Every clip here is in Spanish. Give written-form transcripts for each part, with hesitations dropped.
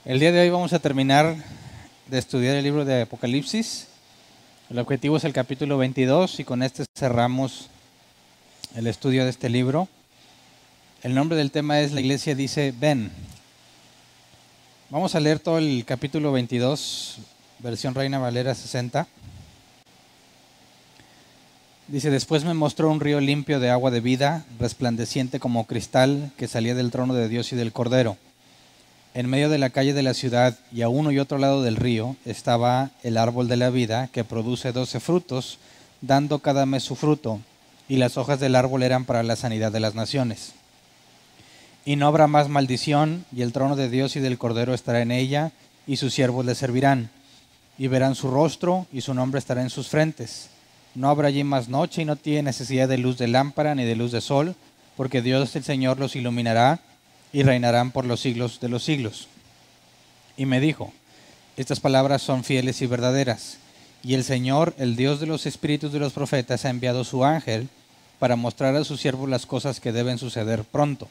El día de hoy vamos a terminar de estudiar el libro de Apocalipsis. El objetivo es el capítulo 22 y con este cerramos el estudio de este libro. El nombre del tema es La iglesia dice ven. Vamos a leer todo el capítulo 22, versión Reina Valera 60. Dice: después me mostró un río limpio de agua de vida, resplandeciente como cristal, que salía del trono de Dios y del Cordero. En medio de la calle de la ciudad y a uno y otro lado del río estaba el árbol de la vida, que produce 12 frutos, dando cada mes su fruto, y las hojas del árbol eran para la sanidad de las naciones. Y no habrá más maldición, y el trono de Dios y del Cordero estará en ella, y sus siervos le servirán, y verán su rostro, y su nombre estará en sus frentes. No habrá allí más noche, y no tiene necesidad de luz de lámpara ni de luz de sol, porque Dios el Señor los iluminará, y reinarán por los siglos de los siglos. Y me dijo: estas palabras son fieles y verdaderas, y el Señor, el Dios de los espíritus de los profetas, ha enviado su ángel para mostrar a sus siervos las cosas que deben suceder pronto.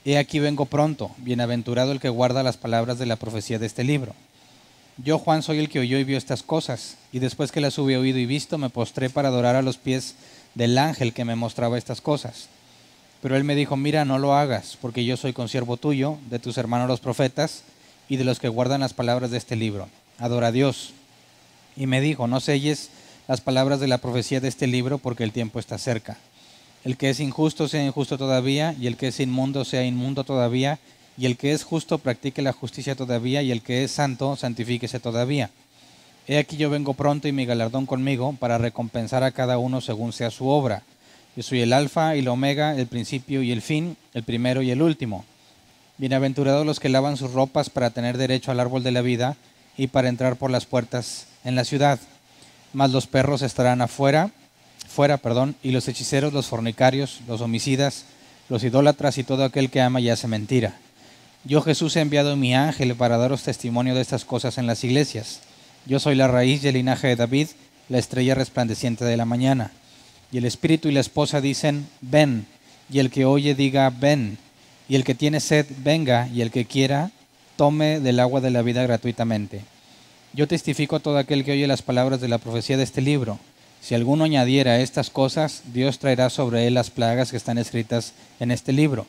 He aquí vengo pronto, bienaventurado el que guarda las palabras de la profecía de este libro. Yo, Juan, soy el que oyó y vio estas cosas, y después que las hube oído y visto, me postré para adorar a los pies del ángel que me mostraba estas cosas. Pero él me dijo: mira, no lo hagas, porque yo soy consiervo tuyo, de tus hermanos los profetas, y de los que guardan las palabras de este libro. Adora a Dios. Y me dijo: no selles las palabras de la profecía de este libro, porque el tiempo está cerca. El que es injusto sea injusto todavía, y el que es inmundo sea inmundo todavía, y el que es justo practique la justicia todavía, y el que es santo santifíquese todavía. He aquí yo vengo pronto, y mi galardón conmigo, para recompensar a cada uno según sea su obra. Yo soy el alfa y el omega, el principio y el fin, el primero y el último. Bienaventurados los que lavan sus ropas para tener derecho al árbol de la vida y para entrar por las puertas en la ciudad. Mas los perros estarán fuera, y los hechiceros, los fornicarios, los homicidas, los idólatras y todo aquel que ama y hace mentira. Yo, Jesús, he enviado mi ángel para daros testimonio de estas cosas en las iglesias. Yo soy la raíz y el linaje de David, la estrella resplandeciente de la mañana. Y el espíritu y la esposa dicen: ven. Y el que oye diga: ven. Y el que tiene sed, venga. Y el que quiera, tome del agua de la vida gratuitamente. Yo testifico a todo aquel que oye las palabras de la profecía de este libro. Si alguno añadiera a estas cosas, Dios traerá sobre él las plagas que están escritas en este libro.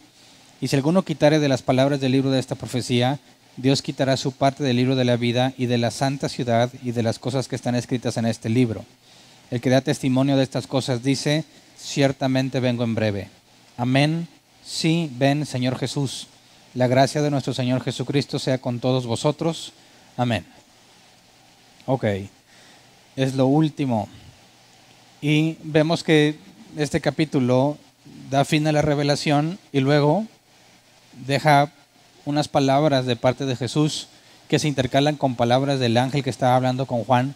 Y si alguno quitare de las palabras del libro de esta profecía, Dios quitará su parte del libro de la vida y de la santa ciudad y de las cosas que están escritas en este libro. El que da testimonio de estas cosas dice: ciertamente vengo en breve. Amén. Sí, ven, Señor Jesús. La gracia de nuestro Señor Jesucristo sea con todos vosotros. Amén. Ok, es lo último. Y vemos que este capítulo da fin a la revelación y luego deja unas palabras de parte de Jesús que se intercalan con palabras del ángel que estaba hablando con Juan,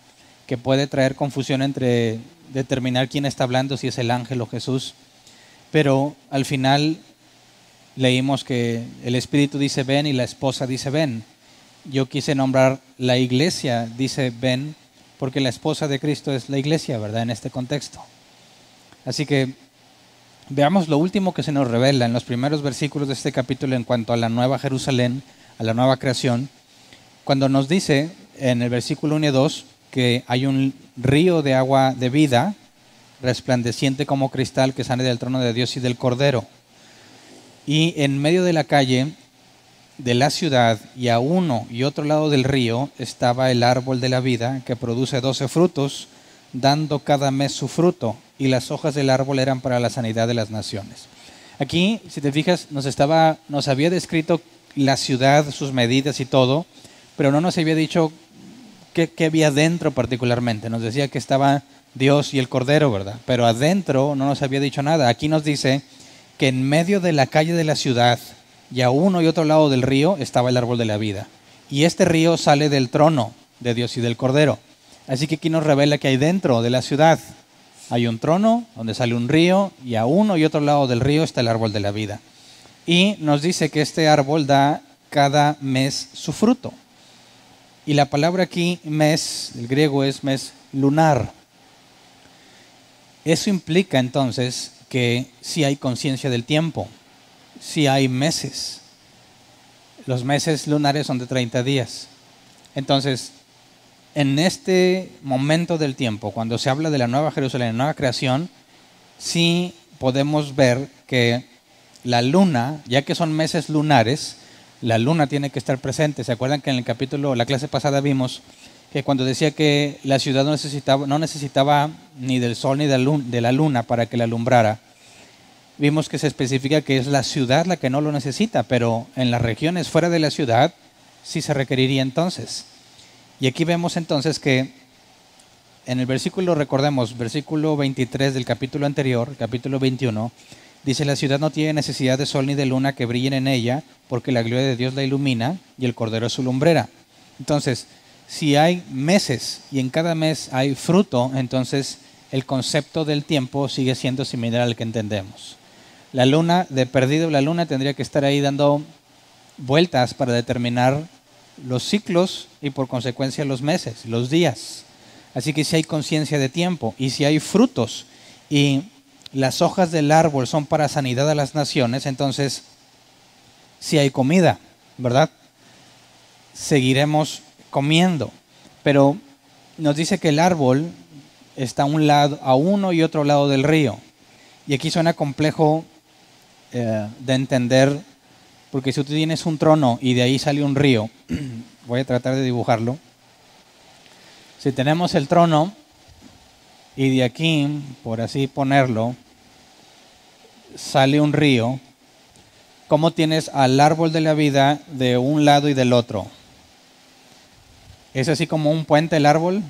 que puede traer confusión entre determinar quién está hablando, si es el ángel o Jesús. Pero al final leímos que el Espíritu dice ven y la esposa dice ven. Yo quise nombrar la iglesia dice ven porque la esposa de Cristo es la iglesia, ¿verdad? En este contexto. Así que veamos lo último que se nos revela en los primeros versículos de este capítulo en cuanto a la nueva Jerusalén, a la nueva creación, cuando nos dice en el versículo 1 y 2 que hay un río de agua de vida, resplandeciente como cristal, que sale del trono de Dios y del Cordero. Y en medio de la calle de la ciudad y a uno y otro lado del río estaba el árbol de la vida, que produce 12 frutos, dando cada mes su fruto, y las hojas del árbol eran para la sanidad de las naciones. Aquí, si te fijas, nos había descrito la ciudad, sus medidas y todo, pero no nos había dicho qué había dentro particularmente. Nos decía que estaba Dios y el Cordero, ¿verdad? Pero adentro no nos había dicho nada. Aquí nos dice que en medio de la calle de la ciudad y a uno y otro lado del río estaba el árbol de la vida. Y este río sale del trono de Dios y del Cordero. Así que aquí nos revela que hay dentro de la ciudad. Hay un trono donde sale un río y a uno y otro lado del río está el árbol de la vida. Y nos dice que este árbol da cada mes su fruto. Y la palabra aquí, mes, el griego es mes lunar. Eso implica entonces que sí hay conciencia del tiempo, sí hay meses. Los meses lunares son de 30 días. Entonces, en este momento del tiempo, cuando se habla de la Nueva Jerusalén, la nueva creación, sí podemos ver que la luna, ya que son meses lunares, la luna tiene que estar presente. ¿Se acuerdan que en el capítulo, la clase pasada vimos que cuando decía que la ciudad no necesitaba ni del sol ni de la luna para que la alumbrara? Vimos que se especifica que es la ciudad la que no lo necesita, pero en las regiones fuera de la ciudad sí se requeriría entonces. Y aquí vemos entonces que en el versículo, recordemos, versículo 23 del capítulo anterior, capítulo 21, dice: la ciudad no tiene necesidad de sol ni de luna que brillen en ella, porque la gloria de Dios la ilumina y el Cordero es su lumbrera. Entonces, si hay meses y en cada mes hay fruto, entonces el concepto del tiempo sigue siendo similar al que entendemos. La luna, de perdido la luna, tendría que estar ahí dando vueltas para determinar los ciclos y por consecuencia los meses, los días. Así que si hay conciencia de tiempo y si hay frutos y las hojas del árbol son para sanidad a las naciones, entonces si hay comida, ¿verdad? Seguiremos comiendo. Pero nos dice que el árbol está a uno y otro lado del río. Y aquí suena complejo de entender, porque si tú tienes un trono y de ahí sale un río, voy a tratar de dibujarlo. Si tenemos el trono y de aquí, por así ponerlo, sale un río, ¿cómo tienes al árbol de la vida de un lado y del otro? ¿Es así como un puente el árbol?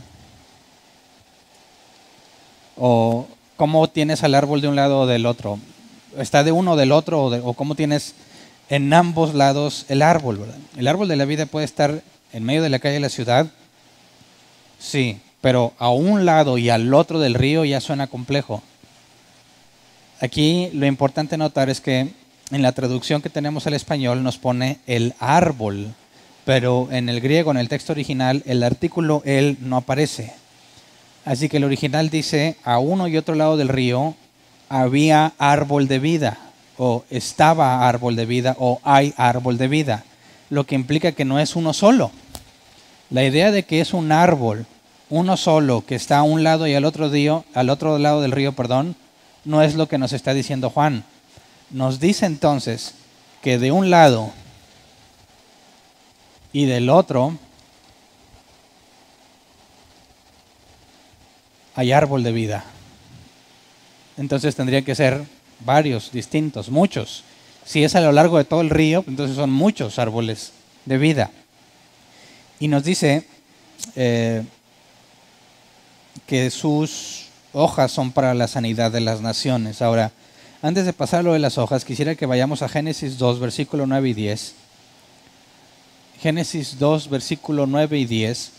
¿O cómo tienes al árbol de un lado o del otro? ¿Está de uno o del otro? ¿O cómo tienes en ambos lados el árbol, ¿verdad? El árbol de la vida puede estar en medio de la calle de la ciudad, sí, pero a un lado y al otro del río ya suena complejo. Aquí lo importante notar es que en la traducción que tenemos al español nos pone el árbol, pero en el griego, en el texto original, el artículo el no aparece. Así que el original dice: a uno y otro lado del río había árbol de vida, o estaba árbol de vida, o hay árbol de vida, lo que implica que no es uno solo. La idea de que es un árbol, uno solo, que está a un lado y al otro lado del río, no es lo que nos está diciendo Juan. Nos dice entonces que de un lado y del otro hay árbol de vida. Entonces tendría que ser varios, distintos, muchos. Si es a lo largo de todo el río, entonces son muchos árboles de vida. Y nos dice que sus hojas son para la sanidad de las naciones. Ahora, antes de pasar a lo de las hojas, quisiera que vayamos a Génesis 2, versículo 9 y 10. Génesis 2, versículo 9 y 10,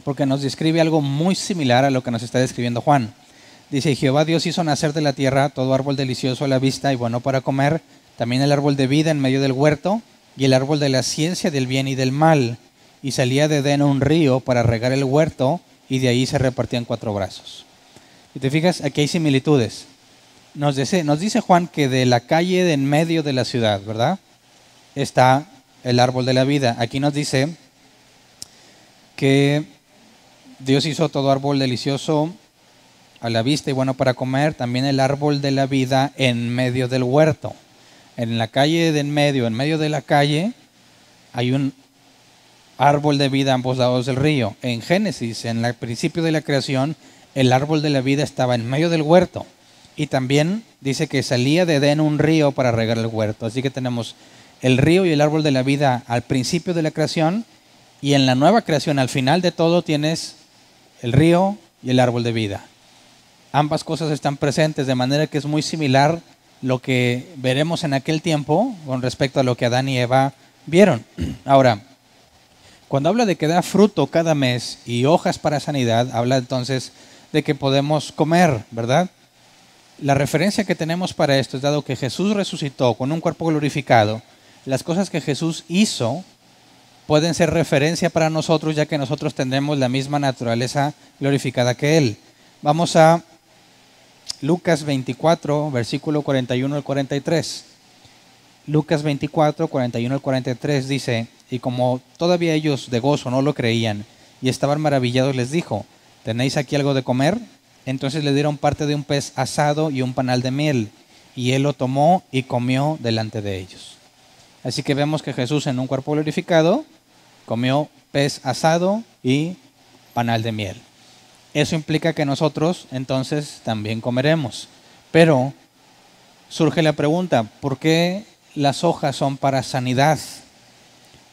porque nos describe algo muy similar a lo que nos está describiendo Juan. Dice: Jehová Dios hizo nacer de la tierra todo árbol delicioso a la vista y bueno para comer, también el árbol de vida en medio del huerto, y el árbol de la ciencia del bien y del mal. Y salía de Edén un río para regar el huerto, y de ahí se repartían 4 brazos. Y te fijas, aquí hay similitudes. Nos dice Juan que de la calle de en medio de la ciudad, ¿verdad?, está el árbol de la vida. Aquí nos dice que Dios hizo todo árbol delicioso a la vista y bueno para comer, también el árbol de la vida en medio del huerto. En la calle de en medio de la calle, hay un árbol de vida a ambos lados del río. En Génesis, en el principio de la creación, el árbol de la vida estaba en medio del huerto. Y también dice que salía de Edén un río para regar el huerto. Así que tenemos el río y el árbol de la vida al principio de la creación, y en la nueva creación, al final de todo, tienes el río y el árbol de vida. Ambas cosas están presentes, de manera que es muy similar lo que veremos en aquel tiempo con respecto a lo que Adán y Eva vieron. Ahora, cuando habla de que da fruto cada mes y hojas para sanidad, habla entonces de que podemos comer, ¿verdad? La referencia que tenemos para esto es dado que Jesús resucitó con un cuerpo glorificado. Las cosas que Jesús hizo pueden ser referencia para nosotros, ya que nosotros tendremos la misma naturaleza glorificada que Él. Vamos a Lucas 24, versículo 41 al 43. Lucas 24, 41 al 43 dice, y como todavía ellos de gozo no lo creían y estaban maravillados, les dijo, ¿tenéis aquí algo de comer? Entonces le dieron parte de un pez asado y un panal de miel, y él lo tomó y comió delante de ellos. Así que vemos que Jesús en un cuerpo glorificado comió pez asado y panal de miel. Eso implica que nosotros entonces también comeremos. Pero surge la pregunta, ¿por qué las hojas son para sanidad?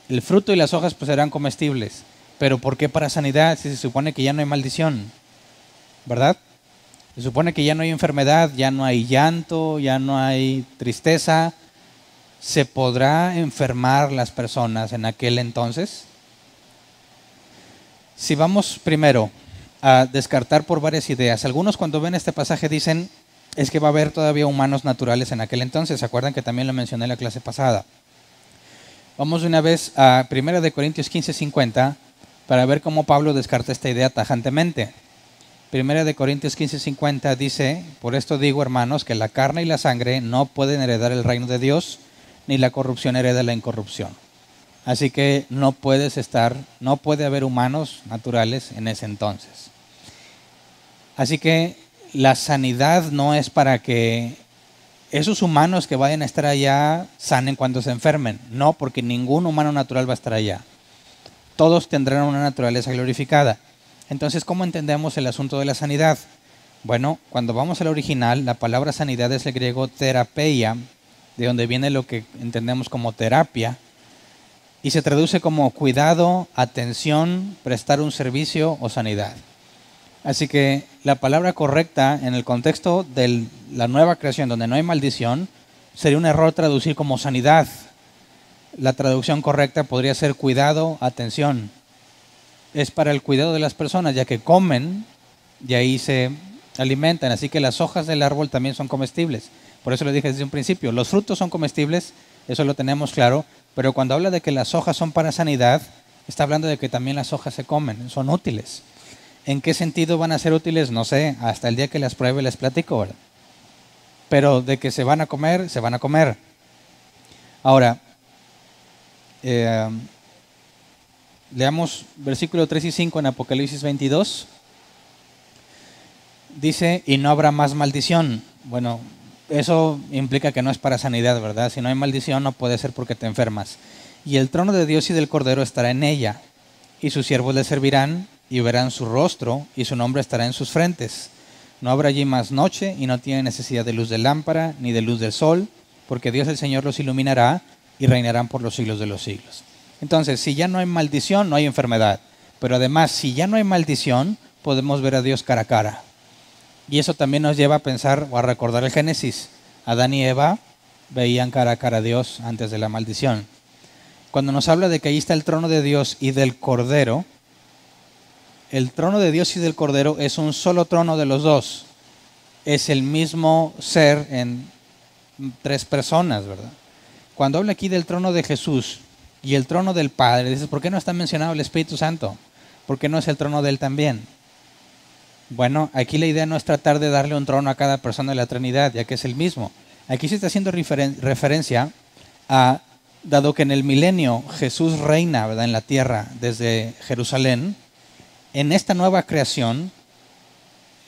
El fruto y las hojas pues serán comestibles, pero ¿por qué para sanidad si se supone que ya no hay maldición? ¿Verdad? Se supone que ya no hay enfermedad, ya no hay llanto, ya no hay tristeza. ¿Se podrá enfermar las personas en aquel entonces? Si vamos primero a descartar por varias ideas, algunos cuando ven este pasaje dicen, es que va a haber todavía humanos naturales en aquel entonces. ¿Se acuerdan que también lo mencioné en la clase pasada? Vamos de una vez a 1 Corintios 15:50 para ver cómo Pablo descarta esta idea tajantemente. 1 Corintios 15:50 dice, por esto digo, hermanos, que la carne y la sangre no pueden heredar el reino de Dios, ni la corrupción hereda la incorrupción. Así que no puede haber humanos naturales en ese entonces. Así que la sanidad no es para que esos humanos que vayan a estar allá sanen cuando se enfermen. No, porque ningún humano natural va a estar allá. Todos tendrán una naturaleza glorificada. Entonces, ¿cómo entendemos el asunto de la sanidad? Bueno, cuando vamos al original, la palabra sanidad es el griego terapeia, de donde viene lo que entendemos como terapia, y se traduce como cuidado, atención, prestar un servicio o sanidad. Así que la palabra correcta en el contexto de la nueva creación, donde no hay maldición, sería un error traducir como sanidad. La traducción correcta podría ser cuidado, atención. Es para el cuidado de las personas, ya que comen y ahí se alimentan. Así que las hojas del árbol también son comestibles. Por eso lo dije desde un principio. Los frutos son comestibles, eso lo tenemos claro. Pero cuando habla de que las hojas son para sanidad, está hablando de que también las hojas se comen, son útiles. ¿En qué sentido van a ser útiles? No sé, hasta el día que las pruebe les platico, ¿verdad? Pero de que se van a comer, se van a comer. Ahora, leamos versículo 3 y 5 en Apocalipsis 22. Dice, y no habrá más maldición. Bueno, eso implica que no es para sanidad, ¿verdad? Si no hay maldición no puede ser porque te enfermas. Y el trono de Dios y del Cordero estará en ella, y sus siervos le servirán, y verán su rostro, y su nombre estará en sus frentes. No habrá allí más noche, y no tiene necesidad de luz de lámpara, ni de luz del sol, porque Dios el Señor los iluminará, y reinarán por los siglos de los siglos. Entonces, si ya no hay maldición, no hay enfermedad. Pero además, si ya no hay maldición, podemos ver a Dios cara a cara. Y eso también nos lleva a pensar o a recordar el Génesis. Adán y Eva veían cara a cara a Dios antes de la maldición. Cuando nos habla de que ahí está el trono de Dios y del Cordero, el trono de Dios y del Cordero es un solo trono de los dos. Es el mismo ser en tres personas, ¿verdad? Cuando habla aquí del trono de Jesús y el trono del Padre, dices, ¿por qué no está mencionado el Espíritu Santo? ¿Por qué no es el trono de Él también? Bueno, aquí la idea no es tratar de darle un trono a cada persona de la Trinidad, ya que es el mismo. Aquí se está haciendo referencia a, dado que en el milenio Jesús reina, ¿verdad?, en la tierra desde Jerusalén, en esta nueva creación,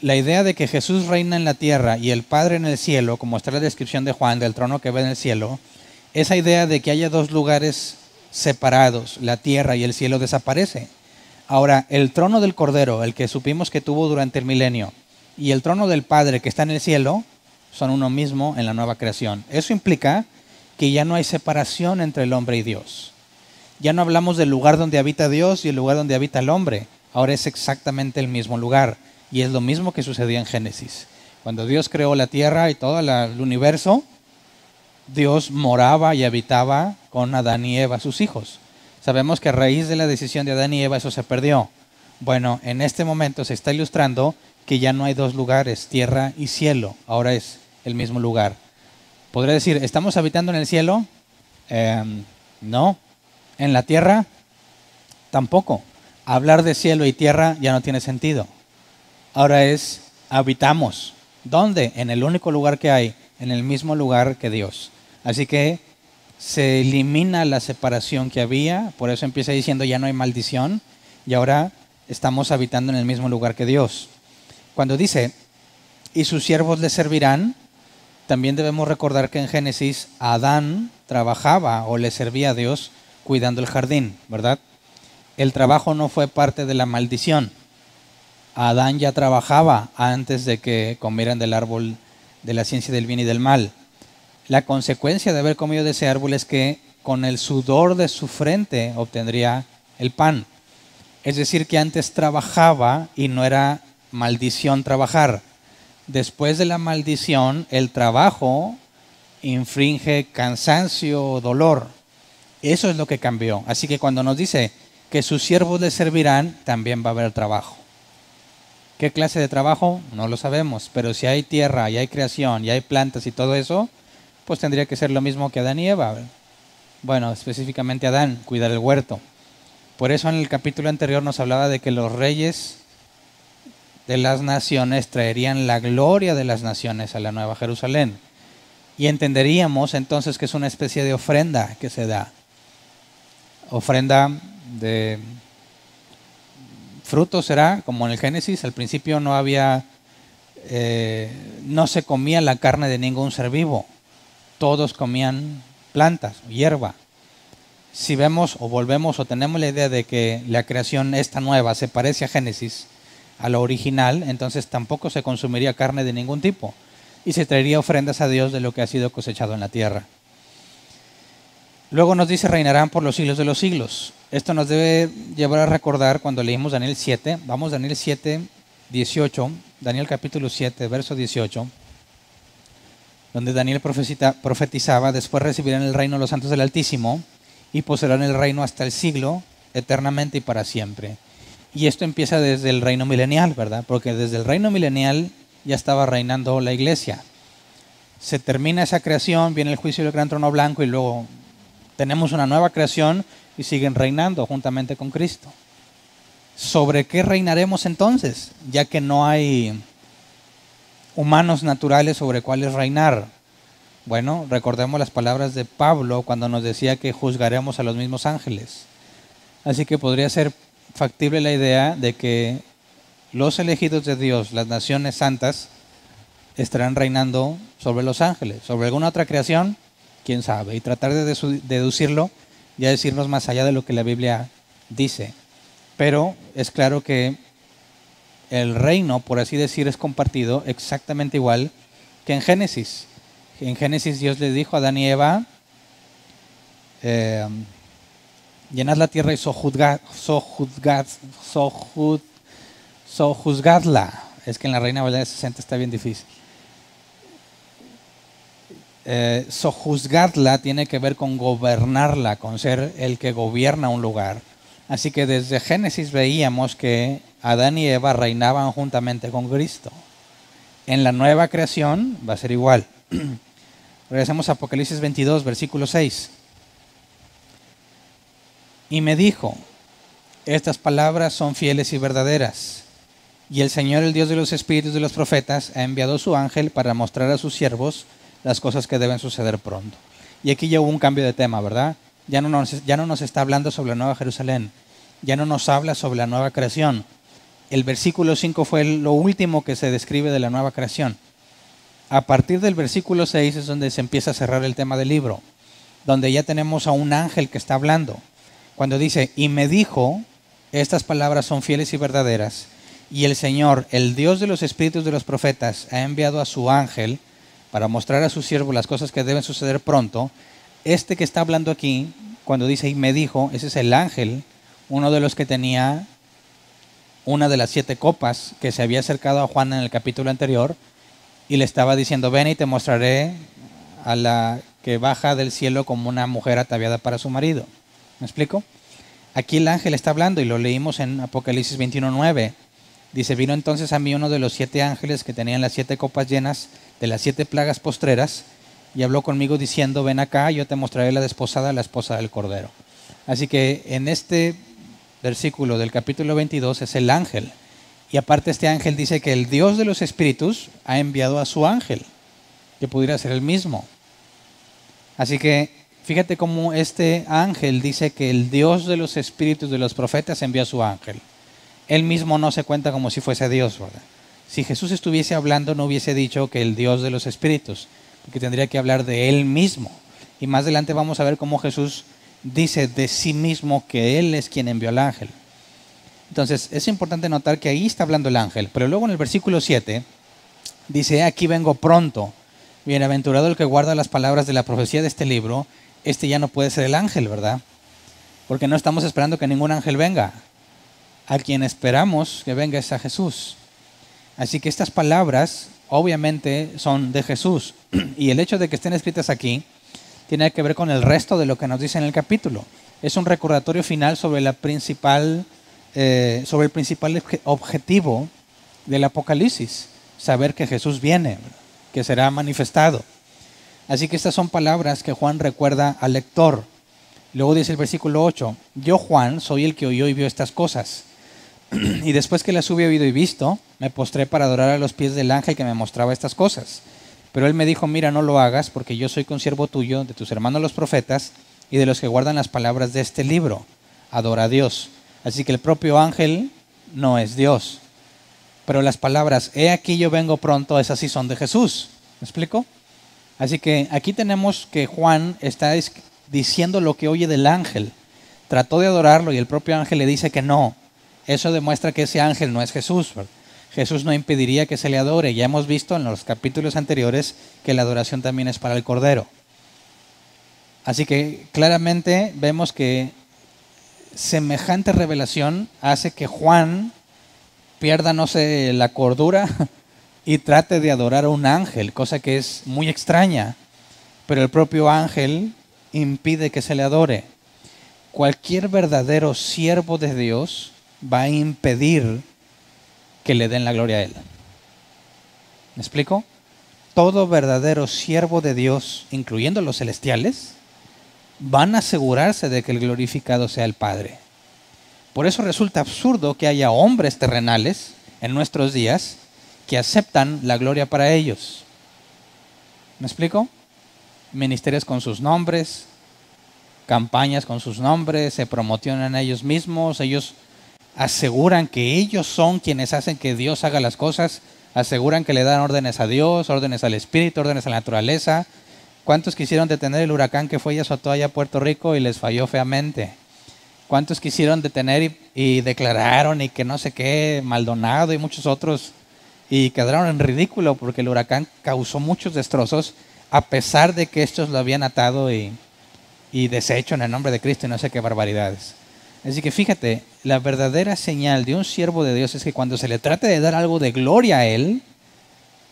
la idea de que Jesús reina en la tierra y el Padre en el cielo, como está en la descripción de Juan del trono que ve en el cielo, esa idea de que haya dos lugares separados, la tierra y el cielo, desaparece. Ahora, el trono del Cordero, el que supimos que tuvo durante el milenio, y el trono del Padre que está en el cielo, son uno mismo en la nueva creación. Eso implica que ya no hay separación entre el hombre y Dios. Ya no hablamos del lugar donde habita Dios y el lugar donde habita el hombre. Ahora es exactamente el mismo lugar. Y es lo mismo que sucedía en Génesis. Cuando Dios creó la tierra y todo el universo, Dios moraba y habitaba con Adán y Eva, sus hijos. Sabemos que a raíz de la decisión de Adán y Eva eso se perdió. Bueno, en este momento se está ilustrando que ya no hay dos lugares, tierra y cielo. Ahora es el mismo lugar. ¿Podría decir, ¿estamos habitando en el cielo? No. ¿En la tierra? Tampoco. Hablar de cielo y tierra ya no tiene sentido. Ahora es, habitamos. ¿Dónde? En el único lugar que hay, en el mismo lugar que Dios. Así que se elimina la separación que había, por eso empieza diciendo ya no hay maldición y ahora estamos habitando en el mismo lugar que Dios. Cuando dice, y sus siervos le servirán, también debemos recordar que en Génesis Adán trabajaba o le servía a Dios cuidando el jardín, ¿verdad? El trabajo no fue parte de la maldición. Adán ya trabajaba antes de que comieran del árbol de la ciencia del bien y del mal. La consecuencia de haber comido de ese árbol es que con el sudor de su frente obtendría el pan. Es decir, que antes trabajaba y no era maldición trabajar. Después de la maldición, el trabajo infringe cansancio o dolor. Eso es lo que cambió. Así que cuando nos dice que sus siervos le servirán, también va a haber trabajo. ¿Qué clase de trabajo? No lo sabemos, pero si hay tierra, y hay creación, y hay plantas y todo eso, pues tendría que ser lo mismo que Adán y Eva. Bueno, específicamente Adán, cuidar el huerto. Por eso en el capítulo anterior nos hablaba de que los reyes de las naciones traerían la gloria de las naciones a la Nueva Jerusalén. Y entenderíamos entonces que es una especie de ofrenda que se da. Ofrenda de frutos será, como en el Génesis, al principio no había, no se comía la carne de ningún ser vivo. Todos comían plantas, hierba. Si vemos o volvemos o tenemos la idea de que la creación esta nueva se parece a Génesis, a lo original, entonces tampoco se consumiría carne de ningún tipo y se traería ofrendas a Dios de lo que ha sido cosechado en la tierra. Luego nos dice, reinarán por los siglos de los siglos. Esto nos debe llevar a recordar cuando leímos Daniel 7, vamos Daniel 7, 18, Daniel capítulo 7, verso 18, donde Daniel profetizaba, después recibirán el reino los santos del Altísimo y poseerán el reino hasta el siglo, eternamente y para siempre. Y esto empieza desde el reino milenial, ¿verdad? Porque desde el reino milenial ya estaba reinando la iglesia. Se termina esa creación, viene el juicio del gran trono blanco y luego tenemos una nueva creación y siguen reinando juntamente con Cristo. ¿Sobre qué reinaremos entonces? Ya que no hay humanos naturales sobre cuáles reinar. Bueno, recordemos las palabras de Pablo cuando nos decía que juzgaremos a los mismos ángeles. Así que podría ser factible la idea de que los elegidos de Dios, las naciones santas, estarán reinando sobre los ángeles. ¿Sobre alguna otra creación? Quién sabe. Y tratar de deducirlo, ya decirnos más allá de lo que la Biblia dice. Pero es claro que el reino, por así decir, es compartido exactamente igual que en Génesis. En Génesis Dios les dijo a Adán y Eva, llenad la tierra y sojuzgadla. Es que en la Reina Valera 60 está bien difícil. Sojuzgadla tiene que ver con gobernarla, con ser el que gobierna un lugar. Así que desde Génesis veíamos que Adán y Eva reinaban juntamente con Cristo. En la nueva creación va a ser igual. Regresamos a Apocalipsis 22, versículo 6. Y me dijo, estas palabras son fieles y verdaderas. Y el Señor, el Dios de los espíritus de los profetas, ha enviado su ángel para mostrar a sus siervos las cosas que deben suceder pronto. Y aquí ya hubo un cambio de tema, ¿verdad? Ya no nos está hablando sobre la Nueva Jerusalén. Ya no nos habla sobre la nueva creación. El versículo 5 fue lo último que se describe de la nueva creación. A partir del versículo 6 es donde se empieza a cerrar el tema del libro, donde ya tenemos a un ángel que está hablando. Cuando dice, y me dijo, estas palabras son fieles y verdaderas, y el Señor, el Dios de los espíritus de los profetas, ha enviado a su ángel para mostrar a sus siervos las cosas que deben suceder pronto. Este que está hablando aquí, cuando dice, y me dijo, ese es el ángel, uno de los que tenía una de las 7 copas que se había acercado a Juan en el capítulo anterior, y le estaba diciendo, ven y te mostraré a la que baja del cielo como una mujer ataviada para su marido. ¿Me explico? Aquí el ángel está hablando y lo leímos en Apocalipsis 21:9. Dice, vino entonces a mí uno de los 7 ángeles que tenían las 7 copas llenas de las 7 plagas postreras y habló conmigo diciendo, ven acá, yo te mostraré la desposada, la esposa del Cordero. Así que en este versículo del capítulo 22 es el ángel. Y aparte este ángel dice que el Dios de los espíritus ha enviado a su ángel, que pudiera ser el mismo. Así que Fíjate cómo este ángel dice que el Dios de los espíritus de los profetas envió a su ángel. Él mismo no se cuenta como si fuese Dios, ¿verdad? Si Jesús estuviese hablando, no hubiese dicho que el Dios de los espíritus, porque tendría que hablar de Él mismo. Y más adelante vamos a ver cómo Jesús dice de sí mismo que Él es quien envió al ángel. Entonces, es importante notar que ahí está hablando el ángel. Pero luego en el versículo 7 dice, aquí vengo pronto. Bienaventurado el que guarda las palabras de la profecía de este libro. Este ya no puede ser el ángel, ¿verdad? Porque no estamos esperando que ningún ángel venga. A quien esperamos que venga es a Jesús. Así que estas palabras obviamente son de Jesús. Y el hecho de que estén escritas aquí tiene que ver con el resto de lo que nos dice en el capítulo. Es un recordatorio final sobre el principal objetivo del Apocalipsis. Saber que Jesús viene, que será manifestado. Así que estas son palabras que Juan recuerda al lector. Luego dice el versículo 8, yo Juan soy el que oyó y vio estas cosas. Y después que las hube oído y visto, me postré para adorar a los pies del ángel que me mostraba estas cosas. Pero él me dijo, mira, no lo hagas, porque yo soy consiervo tuyo, de tus hermanos los profetas, y de los que guardan las palabras de este libro. Adora a Dios. Así que el propio ángel no es Dios. Pero las palabras, he aquí yo vengo pronto, esas sí son de Jesús. ¿Me explico? Así que aquí tenemos que Juan está diciendo lo que oye del ángel. Trató de adorarlo y el propio ángel le dice que no. Eso demuestra que ese ángel no es Jesús, ¿verdad? Jesús no impediría que se le adore. Ya hemos visto en los capítulos anteriores que la adoración también es para el Cordero. Así que claramente vemos que semejante revelación hace que Juan pierda, no sé, la cordura y trate de adorar a un ángel, cosa que es muy extraña. Pero el propio ángel impide que se le adore. Cualquier verdadero siervo de Dios va a impedir que le den la gloria a Él. ¿Me explico? Todo verdadero siervo de Dios, incluyendo los celestiales, van a asegurarse de que el glorificado sea el Padre. Por eso resulta absurdo que haya hombres terrenales en nuestros días que aceptan la gloria para ellos. ¿Me explico? Ministerios con sus nombres, campañas con sus nombres, se promocionan a ellos mismos, ellos aseguran que ellos son quienes hacen que Dios haga las cosas, aseguran que le dan órdenes a Dios, órdenes al Espíritu, órdenes a la naturaleza. ¿Cuántos quisieron detener el huracán que fue y azotó allá a Puerto Rico y les falló feamente? ¿Cuántos quisieron detener y declararon y que no sé qué, Maldonado y muchos otros, y quedaron en ridículo porque el huracán causó muchos destrozos a pesar de que estos lo habían atado y deshecho en el nombre de Cristo y no sé qué barbaridades? Así que fíjate, la verdadera señal de un siervo de Dios es que cuando se le trate de dar algo de gloria a Él,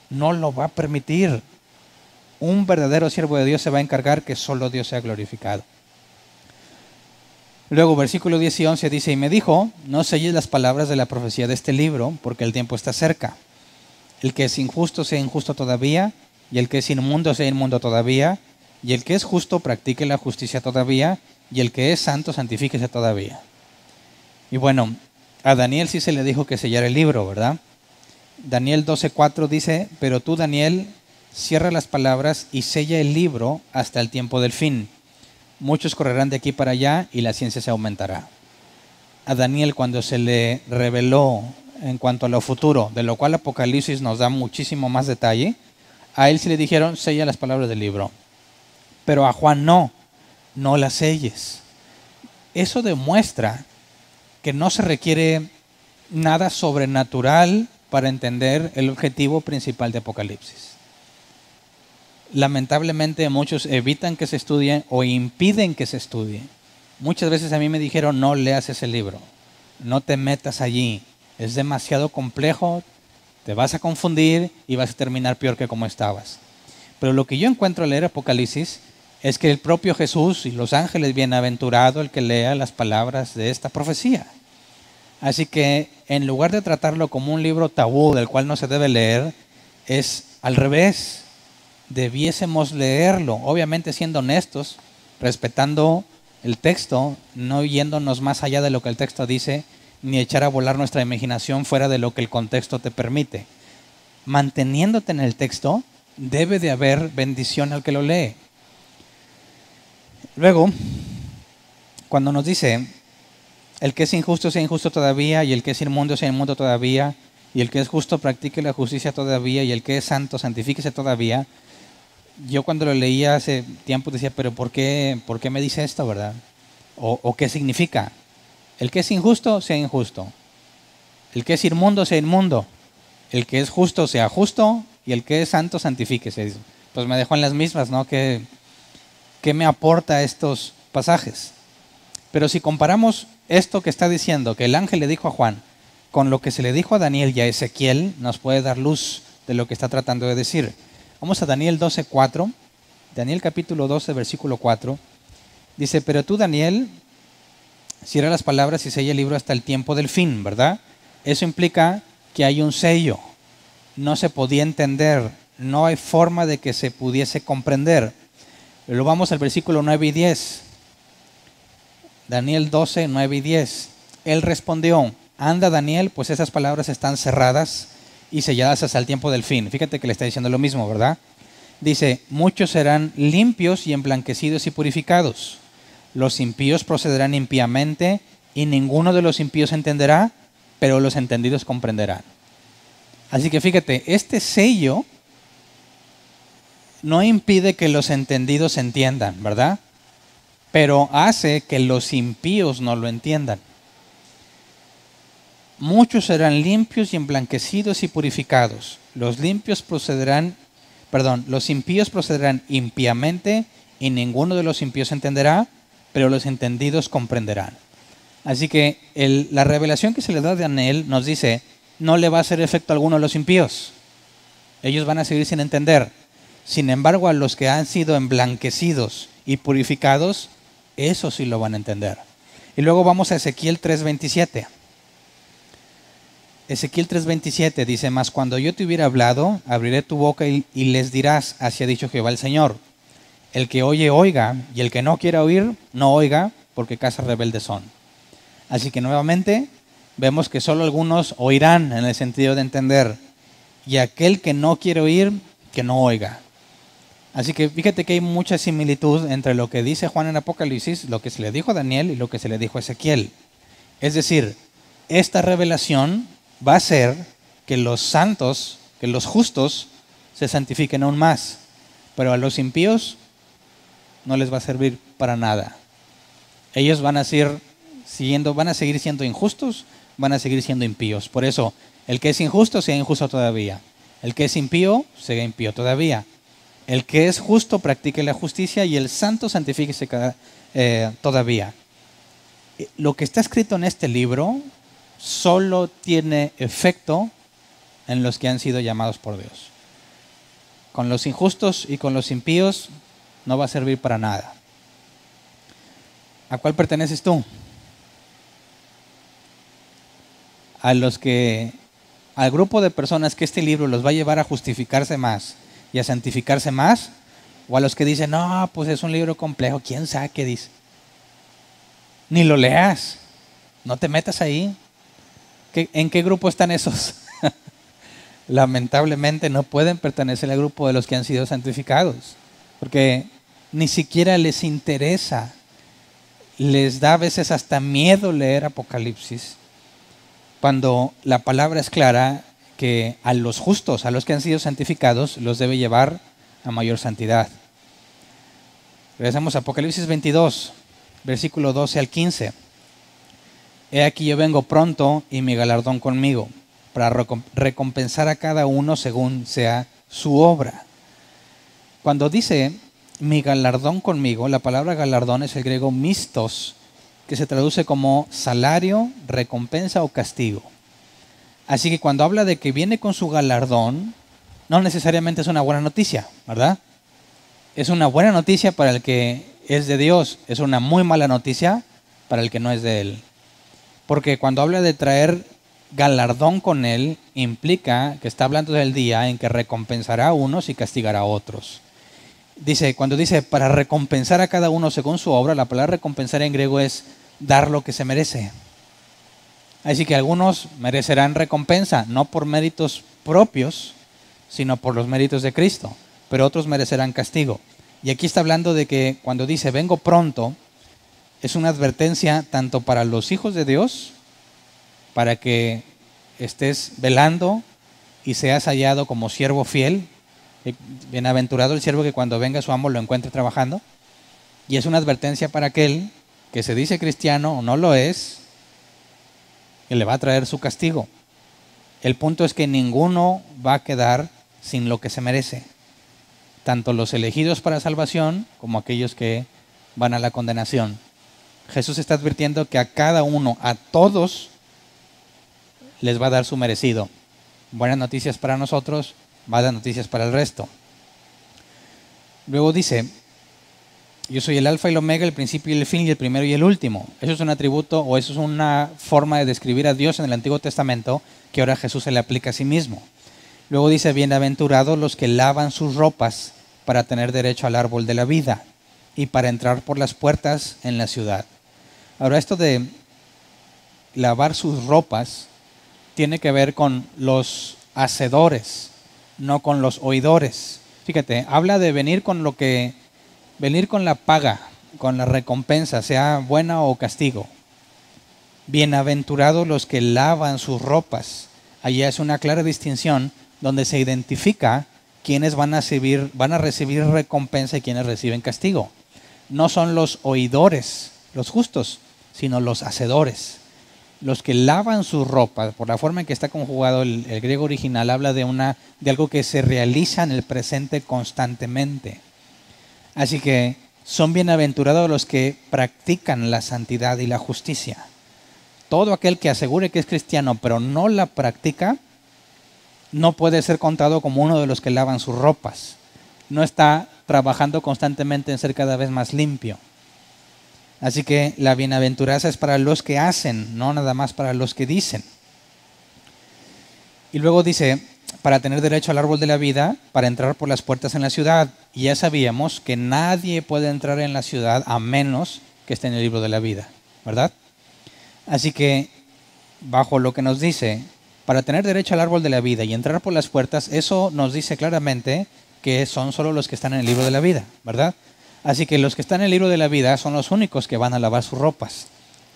no lo va a permitir. Un verdadero siervo de Dios se va a encargar que solo Dios sea glorificado. Luego, versículo 10 y 11 dice, y me dijo, no selles las palabras de la profecía de este libro, porque el tiempo está cerca. El que es injusto sea injusto todavía, y el que es inmundo sea inmundo todavía, y el que es justo practique la justicia todavía, y el que es santo santifíquese todavía. Y bueno, a Daniel sí se le dijo que sellara el libro, ¿verdad? Daniel 12:4 dice, pero tú, Daniel, cierra las palabras y sella el libro hasta el tiempo del fin. Muchos correrán de aquí para allá y la ciencia se aumentará. A Daniel, cuando se le reveló en cuanto a lo futuro, de lo cual Apocalipsis nos da muchísimo más detalle, a él sí le dijeron, sella las palabras del libro. Pero a Juan no las selles. Eso demuestra que no se requiere nada sobrenatural para entender el objetivo principal de Apocalipsis. Lamentablemente muchos evitan que se estudie o impiden que se estudie. Muchas veces a mí me dijeron, no leas ese libro, no te metas allí, es demasiado complejo, te vas a confundir y vas a terminar peor que como estabas. Pero lo que yo encuentro al leer Apocalipsis es que el propio Jesús y los ángeles, bienaventurado el que lea las palabras de esta profecía. Así que en lugar de tratarlo como un libro tabú del cual no se debe leer, es al revés. Debiésemos leerlo, obviamente siendo honestos, respetando el texto, no yéndonos más allá de lo que el texto dice, ni echar a volar nuestra imaginación fuera de lo que el contexto te permite. Manteniéndote en el texto, debe de haber bendición al que lo lee. Luego, cuando nos dice, el que es injusto sea injusto todavía, y el que es inmundo sea inmundo todavía, y el que es justo practique la justicia todavía, y el que es santo santifíquese todavía. Yo cuando lo leía hace tiempo decía, pero ¿por qué me dice esto, verdad? ¿O qué significa? El que es injusto sea injusto. El que es inmundo sea inmundo. El que es justo sea justo, y el que es santo santifíquese. Pues me dejó en las mismas, ¿no? ¿Qué me aporta estos pasajes? Pero si comparamos esto que está diciendo, que el ángel le dijo a Juan, con lo que se le dijo a Daniel y a Ezequiel, nos puede dar luz de lo que está tratando de decir. Vamos a Daniel 12:4. Daniel capítulo 12, versículo 4. Dice, pero tú, Daniel, cierra las palabras y sella el libro hasta el tiempo del fin, ¿verdad? Eso implica que hay un sello. No se podía entender. No hay forma de que se pudiese comprender. Luego vamos al versículo 9 y 10. Daniel 12, 9 y 10. Él respondió, anda Daniel, pues esas palabras están cerradas y selladas hasta el tiempo del fin. Fíjate que le está diciendo lo mismo, ¿verdad? Dice, muchos serán limpios y emblanquecidos y purificados. Los impíos procederán impíamente y ninguno de los impíos entenderá, pero los entendidos comprenderán. Así que fíjate, este sello no impide que los entendidos entiendan, ¿verdad? Pero hace que los impíos no lo entiendan. Muchos serán limpios y emblanquecidos y purificados. Los impíos procederán impíamente y ninguno de los impíos entenderá, pero los entendidos comprenderán. Así que la revelación que se le da a Daniel nos dice, no le va a hacer efecto alguno a los impíos. Ellos van a seguir sin entender. Sin embargo, a los que han sido emblanquecidos y purificados, eso sí lo van a entender. Y luego vamos a Ezequiel 3:27. Ezequiel 3:27 dice, mas cuando yo te hubiera hablado, abriré tu boca y les dirás, así ha dicho Jehová el Señor. El que oye, oiga, y el que no quiera oír, no oiga, porque casas rebeldes son. Así que nuevamente vemos que solo algunos oirán en el sentido de entender, y aquel que no quiere oír, que no oiga. Así que fíjate que hay mucha similitud entre lo que dice Juan en Apocalipsis, lo que se le dijo a Daniel y lo que se le dijo a Ezequiel. Es decir, esta revelación va a hacer que los santos, que los justos, se santifiquen aún más. Pero a los impíos no les va a servir para nada. Ellos van a seguir siendo injustos, van a seguir siendo impíos. Por eso, el que es injusto sea injusto todavía. El que es impío sea impío todavía. El que es justo practique la justicia y el santo santifíquese todavía. Lo que está escrito en este libro solo tiene efecto en los que han sido llamados por Dios. Con los injustos y con los impíos no va a servir para nada. ¿A cuál perteneces tú? Al grupo de personas que este libro los va a llevar a justificarse más y a santificarse más, o a los que dicen, no, pues es un libro complejo, quién sabe qué dice. Ni lo leas, no te metas ahí. ¿En qué grupo están esos? Lamentablemente no pueden pertenecer al grupo de los que han sido santificados, porque ni siquiera les interesa, les da a veces hasta miedo leer Apocalipsis, cuando la palabra es clara que a los justos, a los que han sido santificados, los debe llevar a mayor santidad. Regresamos a Apocalipsis 22, versículo 12 al 15. He aquí yo vengo pronto y mi galardón conmigo, para recompensar a cada uno según sea su obra. Cuando dice mi galardón conmigo, la palabra galardón es el griego mistos, que se traduce como salario, recompensa o castigo. Así que cuando habla de que viene con su galardón, no necesariamente es una buena noticia, ¿verdad? Es una buena noticia para el que es de Dios, es una muy mala noticia para el que no es de Él. Porque cuando habla de traer galardón con Él, implica que está hablando del día en que recompensará a unos y castigará a otros. Cuando dice para recompensar a cada uno según su obra, la palabra recompensar en griego es dar lo que se merece. Así que algunos merecerán recompensa, no por méritos propios, sino por los méritos de Cristo, pero otros merecerán castigo. Y aquí está hablando de que cuando dice vengo pronto, es una advertencia tanto para los hijos de Dios, para que estés velando y seas hallado como siervo fiel. Bienaventurado el siervo que cuando venga su amo lo encuentre trabajando. Y es una advertencia para aquel que se dice cristiano o no lo es, que le va a traer su castigo. El punto es que ninguno va a quedar sin lo que se merece. Tanto los elegidos para salvación como aquellos que van a la condenación. Jesús está advirtiendo que a cada uno, a todos, les va a dar su merecido. Buenas noticias para nosotros, malas noticias para el resto. Luego dice, yo soy el alfa y el omega, el principio y el fin, y el primero y el último. Eso es un atributo o eso es una forma de describir a Dios en el Antiguo Testamento que ahora Jesús se le aplica a sí mismo. Luego dice, bienaventurados los que lavan sus ropas para tener derecho al árbol de la vida y para entrar por las puertas en la ciudad. Ahora, esto de lavar sus ropas tiene que ver con los hacedores, no con los oidores. Fíjate, habla de venir con la paga, con la recompensa, sea buena o castigo. Bienaventurados los que lavan sus ropas. Allí es una clara distinción donde se identifica quiénes van a recibir recompensa y quiénes reciben castigo. No son los oidores, los justos, sino los hacedores. Los que lavan sus ropas, por la forma en que está conjugado el griego original, habla de algo que se realiza en el presente constantemente. Así que son bienaventurados los que practican la santidad y la justicia. Todo aquel que asegure que es cristiano pero no la practica, no puede ser contado como uno de los que lavan sus ropas. No está trabajando constantemente en ser cada vez más limpio. Así que la bienaventuranza es para los que hacen, no nada más para los que dicen. Y luego dice, para tener derecho al árbol de la vida, para entrar por las puertas en la ciudad. Y ya sabíamos que nadie puede entrar en la ciudad a menos que esté en el libro de la vida, ¿verdad? Así que, bajo lo que nos dice, para tener derecho al árbol de la vida y entrar por las puertas, eso nos dice claramente que son solo los que están en el libro de la vida, ¿verdad? Así que los que están en el libro de la vida son los únicos que van a lavar sus ropas.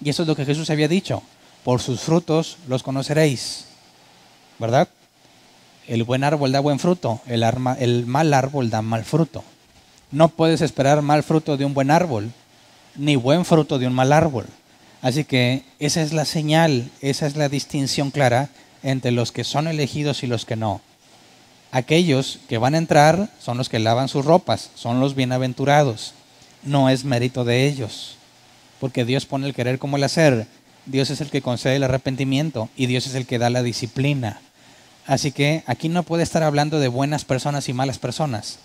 Y eso es lo que Jesús había dicho. Por sus frutos los conoceréis, ¿verdad? El buen árbol da buen fruto, el mal árbol da mal fruto. No puedes esperar mal fruto de un buen árbol, ni buen fruto de un mal árbol. Así que esa es la señal, esa es la distinción clara entre los que son elegidos y los que no. Aquellos que van a entrar son los que lavan sus ropas, son los bienaventurados. No es mérito de ellos, porque Dios pone el querer como el hacer. Dios es el que concede el arrepentimiento y Dios es el que da la disciplina. Así que aquí no puede estar hablando de buenas personas y malas personas.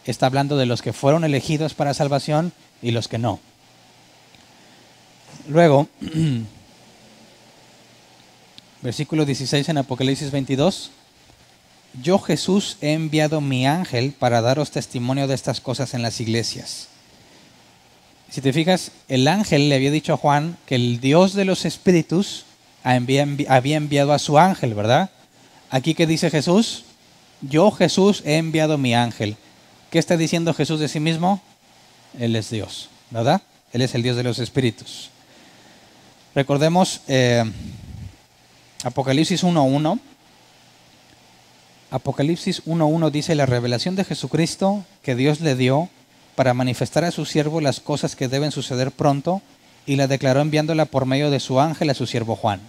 Está hablando de los que fueron elegidos para salvación y los que no. Luego, versículo 16 en Apocalipsis 22. Yo, Jesús, he enviado mi ángel para daros testimonio de estas cosas en las iglesias. Si te fijas, el ángel le había dicho a Juan que el Dios de los espíritus había enviado a su ángel, ¿verdad? Aquí, ¿qué dice Jesús? Yo, Jesús, he enviado mi ángel. ¿Qué está diciendo Jesús de sí mismo? Él es Dios, ¿verdad? Él es el Dios de los espíritus. Recordemos Apocalipsis 1.1. Apocalipsis 1.1 dice, la revelación de Jesucristo que Dios le dio para manifestar a su siervo las cosas que deben suceder pronto, y la declaró enviándola por medio de su ángel a su siervo Juan.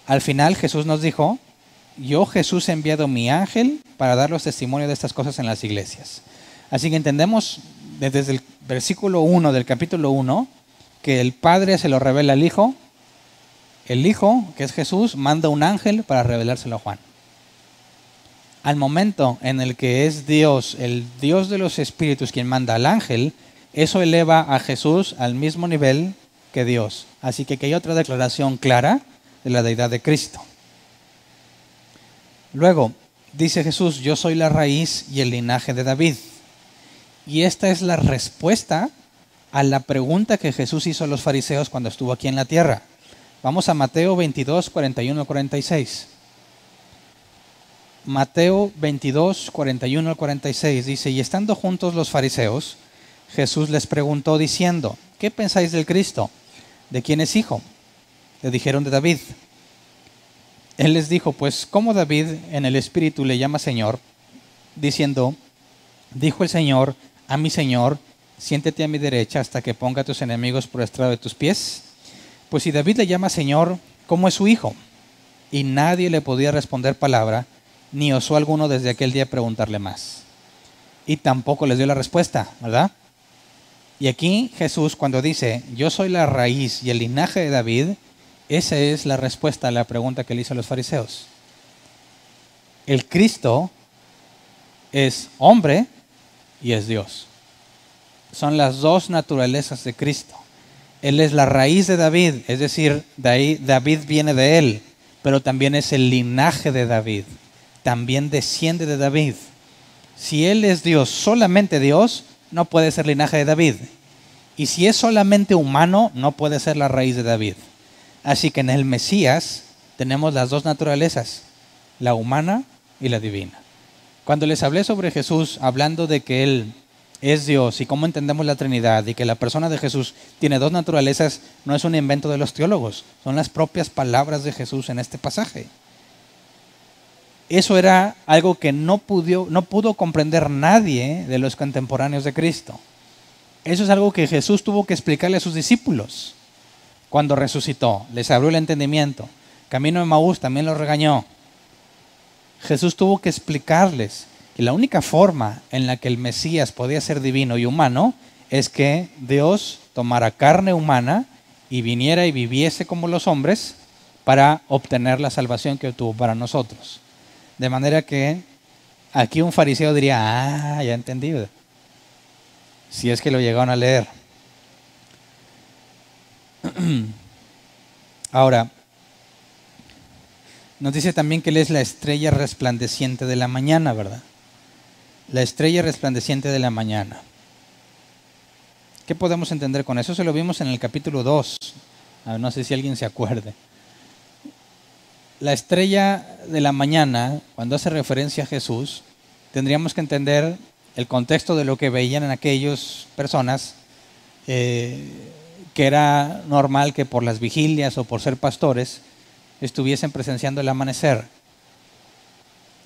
Al final Jesús nos dijo, yo, Jesús, he enviado mi ángel para dar los testimonios de estas cosas en las iglesias. Así que entendemos desde el versículo 1 del capítulo 1 que el Padre se lo revela al Hijo. El Hijo, que es Jesús, manda un ángel para revelárselo a Juan. Al momento en el que es Dios, el Dios de los espíritus, quien manda al ángel, eso eleva a Jesús al mismo nivel que Dios. Así que aquí hay otra declaración clara de la deidad de Cristo. Luego, dice Jesús, yo soy la raíz y el linaje de David. Y esta es la respuesta a la pregunta que Jesús hizo a los fariseos cuando estuvo aquí en la tierra. Vamos a Mateo 22, 41 al 46. Mateo 22, 41 al 46 dice, y estando juntos los fariseos, Jesús les preguntó diciendo, ¿qué pensáis del Cristo? ¿De quién es hijo? Le dijeron de David. Él les dijo, pues, ¿cómo David en el Espíritu le llama Señor? Diciendo, dijo el Señor a mi Señor, siéntete a mi derecha hasta que ponga a tus enemigos por estrado de tus pies. Pues si David le llama Señor, ¿cómo es su hijo? Y nadie le podía responder palabra, ni osó alguno desde aquel día preguntarle más. Y tampoco les dio la respuesta, ¿verdad? Y aquí Jesús cuando dice, yo soy la raíz y el linaje de David, esa es la respuesta a la pregunta que le hizo a los fariseos. El Cristo es hombre y es Dios. Son las dos naturalezas de Cristo. Él es la raíz de David, es decir, de ahí David viene de él, pero también es el linaje de David. También desciende de David. Si Él es Dios, solamente Dios, no puede ser linaje de David. Y si es solamente humano, no puede ser la raíz de David. Así que en el Mesías tenemos las dos naturalezas, la humana y la divina. Cuando les hablé sobre Jesús, hablando de que Él es Dios y cómo entendemos la Trinidad y que la persona de Jesús tiene dos naturalezas, no es un invento de los teólogos, son las propias palabras de Jesús en este pasaje. Eso era algo que no pudo comprender nadie de los contemporáneos de Cristo. Eso es algo que Jesús tuvo que explicarle a sus discípulos cuando resucitó. Les abrió el entendimiento. Camino de Emaús también los regañó. Jesús tuvo que explicarles que la única forma en la que el Mesías podía ser divino y humano es que Dios tomara carne humana y viniera y viviese como los hombres para obtener la salvación que obtuvo para nosotros. De manera que aquí un fariseo diría, ya entendí, si es que lo llegaron a leer. Ahora, nos dice también que Él es la estrella resplandeciente de la mañana, ¿verdad? La estrella resplandeciente de la mañana. ¿Qué podemos entender con eso? Eso lo vimos en el capítulo 2. No sé si alguien se acuerde. La estrella de la mañana, cuando hace referencia a Jesús, tendríamos que entender el contexto de lo que veían en aquellas personas, que era normal que por las vigilias o por ser pastores estuviesen presenciando el amanecer.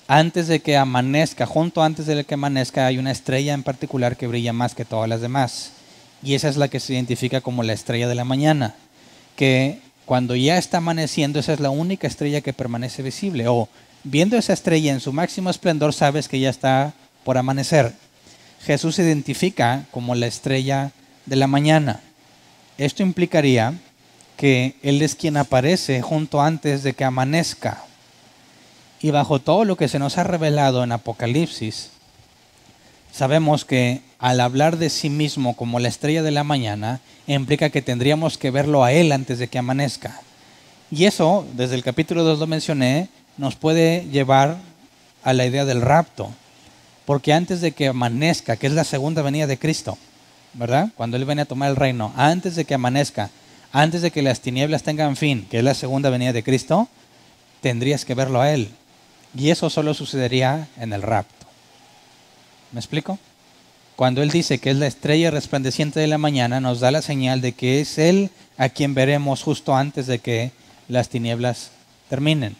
Antes de que amanezca, junto antes de que amanezca, hay una estrella en particular que brilla más que todas las demás. Y esa es la que se identifica como la estrella de la mañana, que cuando ya está amaneciendo, esa es la única estrella que permanece visible. O viendo esa estrella en su máximo esplendor, sabes que ya está por amanecer. Jesús se identifica como la estrella de la mañana. Esto implicaría que Él es quien aparece junto antes de que amanezca. Y bajo todo lo que se nos ha revelado en Apocalipsis, sabemos que al hablar de sí mismo como la estrella de la mañana, implica que tendríamos que verlo a Él antes de que amanezca. Y eso, desde el capítulo 2 lo mencioné, nos puede llevar a la idea del rapto. Porque antes de que amanezca, que es la segunda venida de Cristo, ¿verdad? Cuando Él viene a tomar el reino, antes de que amanezca, antes de que las tinieblas tengan fin, que es la segunda venida de Cristo, tendrías que verlo a Él. Y eso solo sucedería en el rapto. ¿Me explico? Cuando Él dice que es la estrella resplandeciente de la mañana, nos da la señal de que es Él a quien veremos justo antes de que las tinieblas terminen.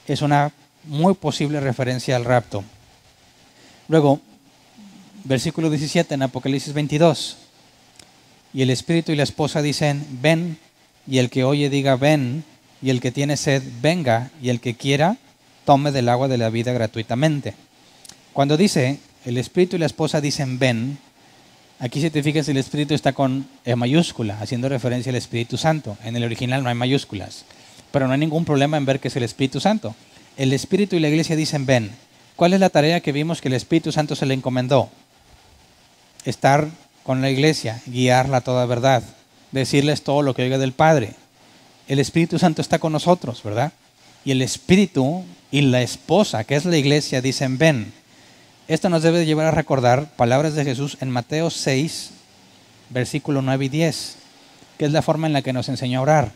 Es una muy posible referencia al rapto. Luego, versículo 17 en Apocalipsis 22. Y el espíritu y la esposa dicen, ven, y el que oye diga, ven, y el que tiene sed, venga, y el que quiera, tome del agua de la vida gratuitamente. Cuando dice, el espíritu y la esposa dicen, ven, aquí si te fijas el espíritu está con E mayúscula, haciendo referencia al Espíritu Santo. En el original no hay mayúsculas, pero no hay ningún problema en ver que es el Espíritu Santo. El espíritu y la iglesia dicen, ven. ¿Cuál es la tarea que vimos que el Espíritu Santo se le encomendó? Estar con la iglesia, guiarla a toda verdad, decirles todo lo que oiga del Padre. El Espíritu Santo está con nosotros, ¿verdad? Y el Espíritu y la esposa, que es la iglesia, dicen, ven. Esto nos debe llevar a recordar palabras de Jesús en Mateo 6, versículo 9 y 10, que es la forma en la que nos enseñó a orar.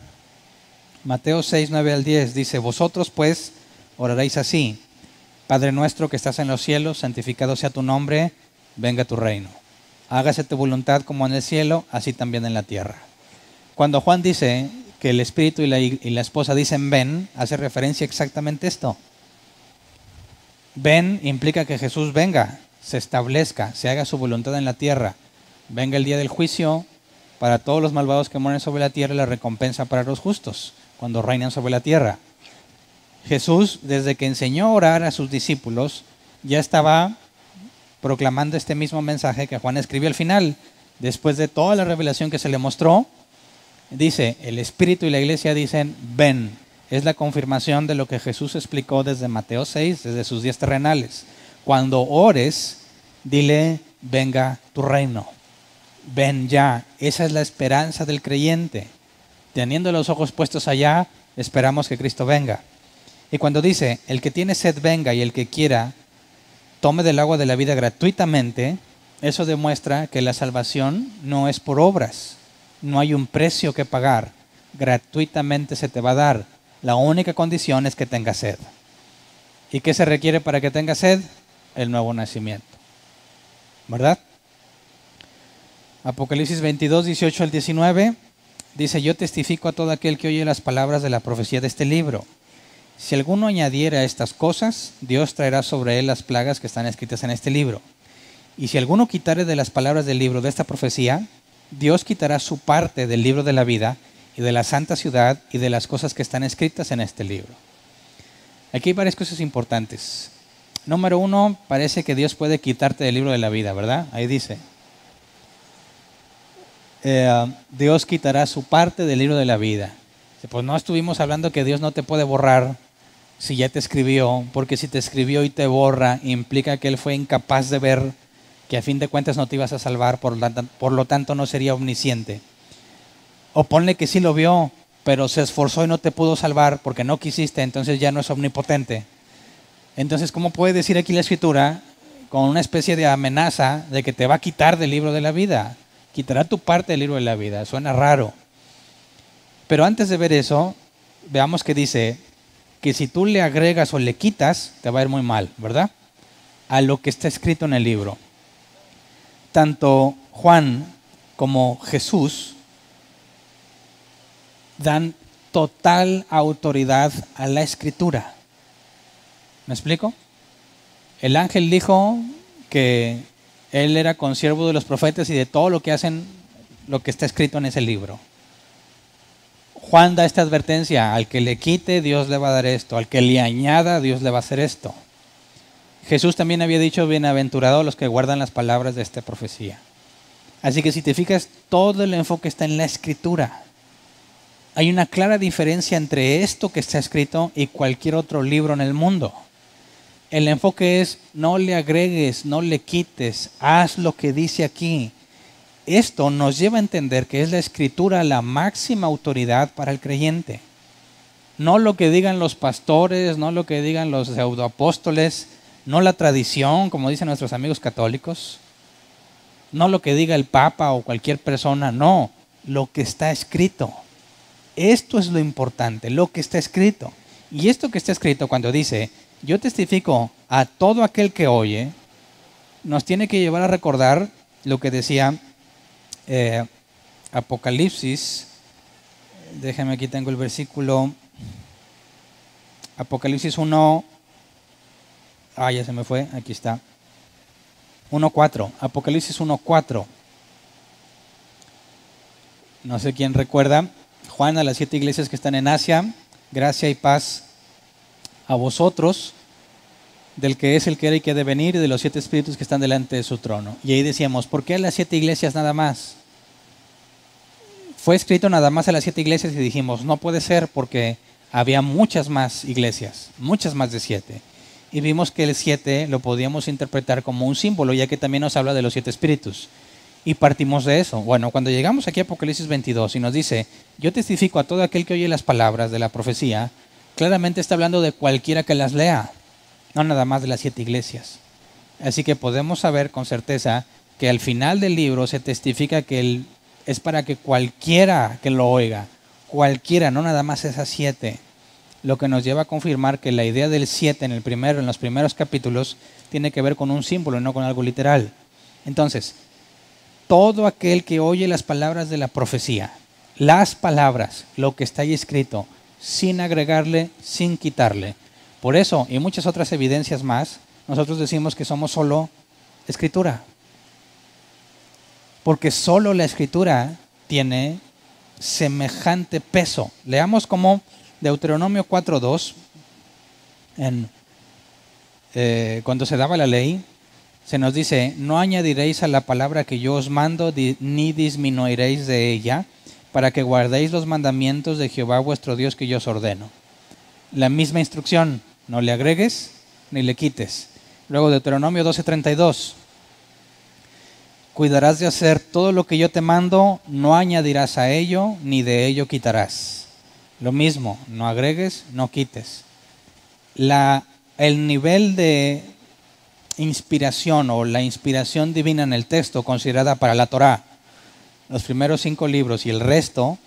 Mateo 6, 9 al 10 dice, vosotros pues oraréis así, Padre nuestro que estás en los cielos, santificado sea tu nombre, venga tu reino. Hágase tu voluntad como en el cielo, así también en la tierra. Cuando Juan dice que el Espíritu y la esposa dicen ven, hace referencia exactamente a esto. Ven implica que Jesús venga, se establezca, se haga su voluntad en la tierra. Venga el día del juicio para todos los malvados que mueren sobre la tierra y la recompensa para los justos, cuando reinan sobre la tierra. Jesús, desde que enseñó a orar a sus discípulos, ya estaba proclamando este mismo mensaje que Juan escribió al final. Después de toda la revelación que se le mostró, dice, el Espíritu y la Iglesia dicen, ven. Es la confirmación de lo que Jesús explicó desde Mateo 6, desde sus días terrenales. Cuando ores, dile, venga tu reino. Ven ya. Esa es la esperanza del creyente. Teniendo los ojos puestos allá, esperamos que Cristo venga. Y cuando dice, el que tiene sed venga y el que quiera, tome del agua de la vida gratuitamente, eso demuestra que la salvación no es por obras. No hay un precio que pagar. Gratuitamente se te va a dar. La única condición es que tengas sed. ¿Y qué se requiere para que tengas sed? El nuevo nacimiento. ¿Verdad? Apocalipsis 22, 18 al 19 dice, yo testifico a todo aquel que oye las palabras de la profecía de este libro. Si alguno añadiera estas cosas, Dios traerá sobre él las plagas que están escritas en este libro. Y si alguno quitare de las palabras del libro de esta profecía, Dios quitará su parte del libro de la vida y de la santa ciudad y de las cosas que están escritas en este libro. Aquí hay varias cosas importantes. Número 1, parece que Dios puede quitarte del libro de la vida, ¿verdad? Ahí dice. Dios quitará su parte del libro de la vida. Pues no estuvimos hablando que Dios no te puede borrar si ya te escribió, porque si te escribió y te borra, implica que Él fue incapaz de ver que a fin de cuentas no te ibas a salvar, por lo tanto no sería omnisciente. O ponle que sí lo vio, pero se esforzó y no te pudo salvar porque no quisiste, entonces ya no es omnipotente. Entonces, ¿cómo puede decir aquí la Escritura con una especie de amenaza de que te va a quitar del libro de la vida? Quitará tu parte del libro de la vida. Suena raro. Pero antes de ver eso, veamos que dice que si tú le agregas o le quitas, te va a ir muy mal, ¿verdad? A lo que está escrito en el libro. Tanto Juan como Jesús dan total autoridad a la Escritura. ¿Me explico? El ángel dijo que él era consiervo de los profetas y de todo lo que hacen, lo que está escrito en ese libro. Juan da esta advertencia, al que le quite, Dios le va a dar esto, al que le añada, Dios le va a hacer esto. Jesús también había dicho, bienaventurados los que guardan las palabras de esta profecía. Así que si te fijas, todo el enfoque está en la Escritura. Hay una clara diferencia entre esto que está escrito y cualquier otro libro en el mundo. El enfoque es, no le agregues, no le quites, haz lo que dice aquí. Esto nos lleva a entender que es la Escritura la máxima autoridad para el creyente. No lo que digan los pastores, no lo que digan los pseudoapóstoles, no la tradición, como dicen nuestros amigos católicos, no lo que diga el Papa o cualquier persona, no, lo que está escrito. Esto es lo importante, lo que está escrito. Y esto que está escrito cuando dice, yo testifico a todo aquel que oye, nos tiene que llevar a recordar lo que decía Apocalipsis. Déjame, aquí tengo el versículo. Apocalipsis 1. Ya se me fue, aquí está. 1:4. Apocalipsis 1:4. No sé quién recuerda. Juan a las 7 iglesias que están en Asia, gracia y paz a vosotros, del que es, el que era y que ha de venir, y de los 7 espíritus que están delante de su trono. Y ahí decíamos, ¿por qué a las 7 iglesias nada más? Fue escrito nada más a las 7 iglesias y dijimos, no puede ser porque había muchas más iglesias, muchas más de 7. Y vimos que el 7 lo podíamos interpretar como un símbolo, ya que también nos habla de los 7 espíritus. Y partimos de eso. Bueno, cuando llegamos aquí a Apocalipsis 22 y nos dice, yo testifico a todo aquel que oye las palabras de la profecía, claramente está hablando de cualquiera que las lea, no nada más de las 7 iglesias. Así que podemos saber con certeza que al final del libro se testifica que es para que cualquiera que lo oiga, cualquiera, no nada más esas 7. lo que nos lleva a confirmar que la idea del 7 en los primeros capítulos tiene que ver con un símbolo y no con algo literal. Entonces, todo aquel que oye las palabras de la profecía, las palabras, lo que está ahí escrito, sin agregarle, sin quitarle. Por eso, y muchas otras evidencias más, nosotros decimos que somos solo escritura. Porque solo la escritura tiene semejante peso. Leamos como Deuteronomio 4:2, cuando se daba la ley, se nos dice: no añadiréis a la palabra que yo os mando, ni disminuiréis de ella, para que guardéis los mandamientos de Jehová vuestro Dios que yo os ordeno. La misma instrucción, no le agregues ni le quites. Luego Deuteronomio 12:32. Cuidarás de hacer todo lo que yo te mando, no añadirás a ello, ni de ello quitarás. Lo mismo, no agregues, no quites. El nivel de inspiración o la inspiración divina en el texto considerada para la Torá, los primeros 5 libros y el resto,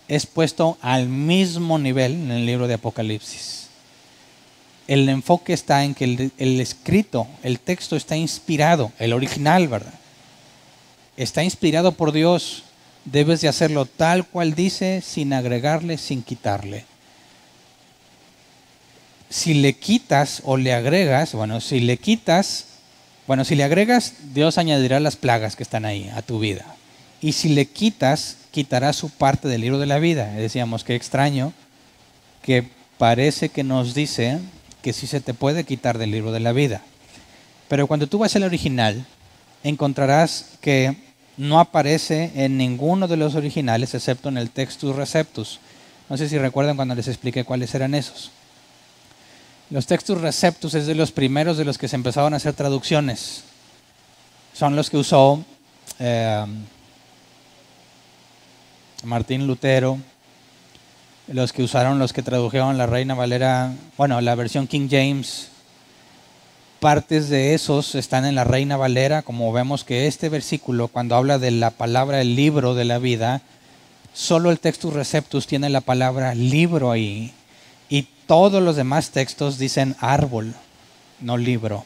es puesto al mismo nivel en el libro de Apocalipsis. El enfoque está en que el escrito, el texto está inspirado, el original, ¿verdad? Está inspirado por Dios. Debes de hacerlo tal cual dice, sin agregarle, sin quitarle. Si le quitas o le agregas, si le agregas, Dios añadirá las plagas que están ahí a tu vida. Y si le quitas, quitará su parte del libro de la vida. Decíamos, qué extraño, que parece que nos dice que sí se te puede quitar del libro de la vida. Pero cuando tú vas al original, encontrarás que no aparece en ninguno de los originales, excepto en el Textus Receptus. No sé si recuerdan cuando les expliqué cuáles eran esos. Los Textus Receptus es de los primeros de los que se empezaron a hacer traducciones. Son los que usó Martín Lutero, los que tradujeron la Reina Valera, la versión King James. Partes de esos están en la Reina Valera, como vemos que este versículo, cuando habla de la palabra el libro de la vida, solo el Textus Receptus tiene la palabra libro ahí, y todos los demás textos dicen árbol, no libro.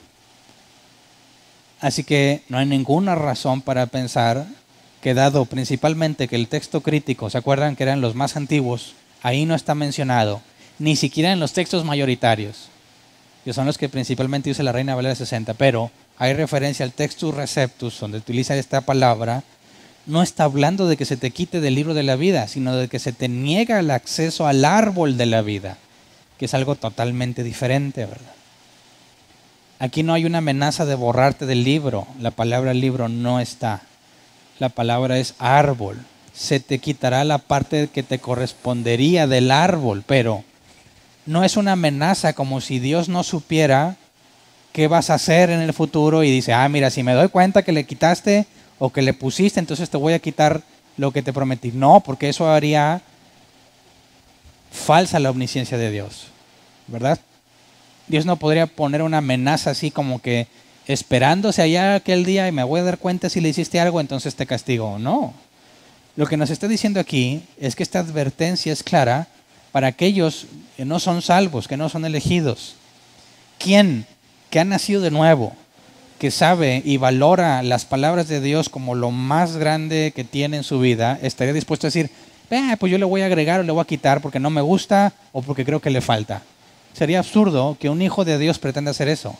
Así que no hay ninguna razón para pensar que, dado principalmente que el texto crítico, ¿se acuerdan que eran los más antiguos? Ahí no está mencionado, ni siquiera en los textos mayoritarios, que son los que principalmente usa la Reina Valera 60, pero hay referencia al Textus Receptus, donde utiliza esta palabra. No está hablando de que se te quite del libro de la vida, sino de que se te niega el acceso al árbol de la vida, que es algo totalmente diferente, ¿verdad? Aquí no hay una amenaza de borrarte del libro. La palabra libro no está. La palabra es árbol. Se te quitará la parte que te correspondería del árbol, pero no es una amenaza como si Dios no supiera qué vas a hacer en el futuro y dice, mira, si me doy cuenta que le quitaste o que le pusiste, entonces te voy a quitar lo que te prometí. No, porque eso haría falsa la omnisciencia de Dios, ¿verdad? Dios no podría poner una amenaza así como que esperándose allá aquel día y me voy a dar cuenta si le hiciste algo, entonces te castigo. No. Lo que nos está diciendo aquí es que esta advertencia es clara para aquellos que no son salvos, que no son elegidos. ¿Quién que ha nacido de nuevo, que sabe y valora las palabras de Dios como lo más grande que tiene en su vida, estaría dispuesto a decir, pues yo le voy a agregar o le voy a quitar porque no me gusta o porque creo que le falta? Sería absurdo que un hijo de Dios pretenda hacer eso.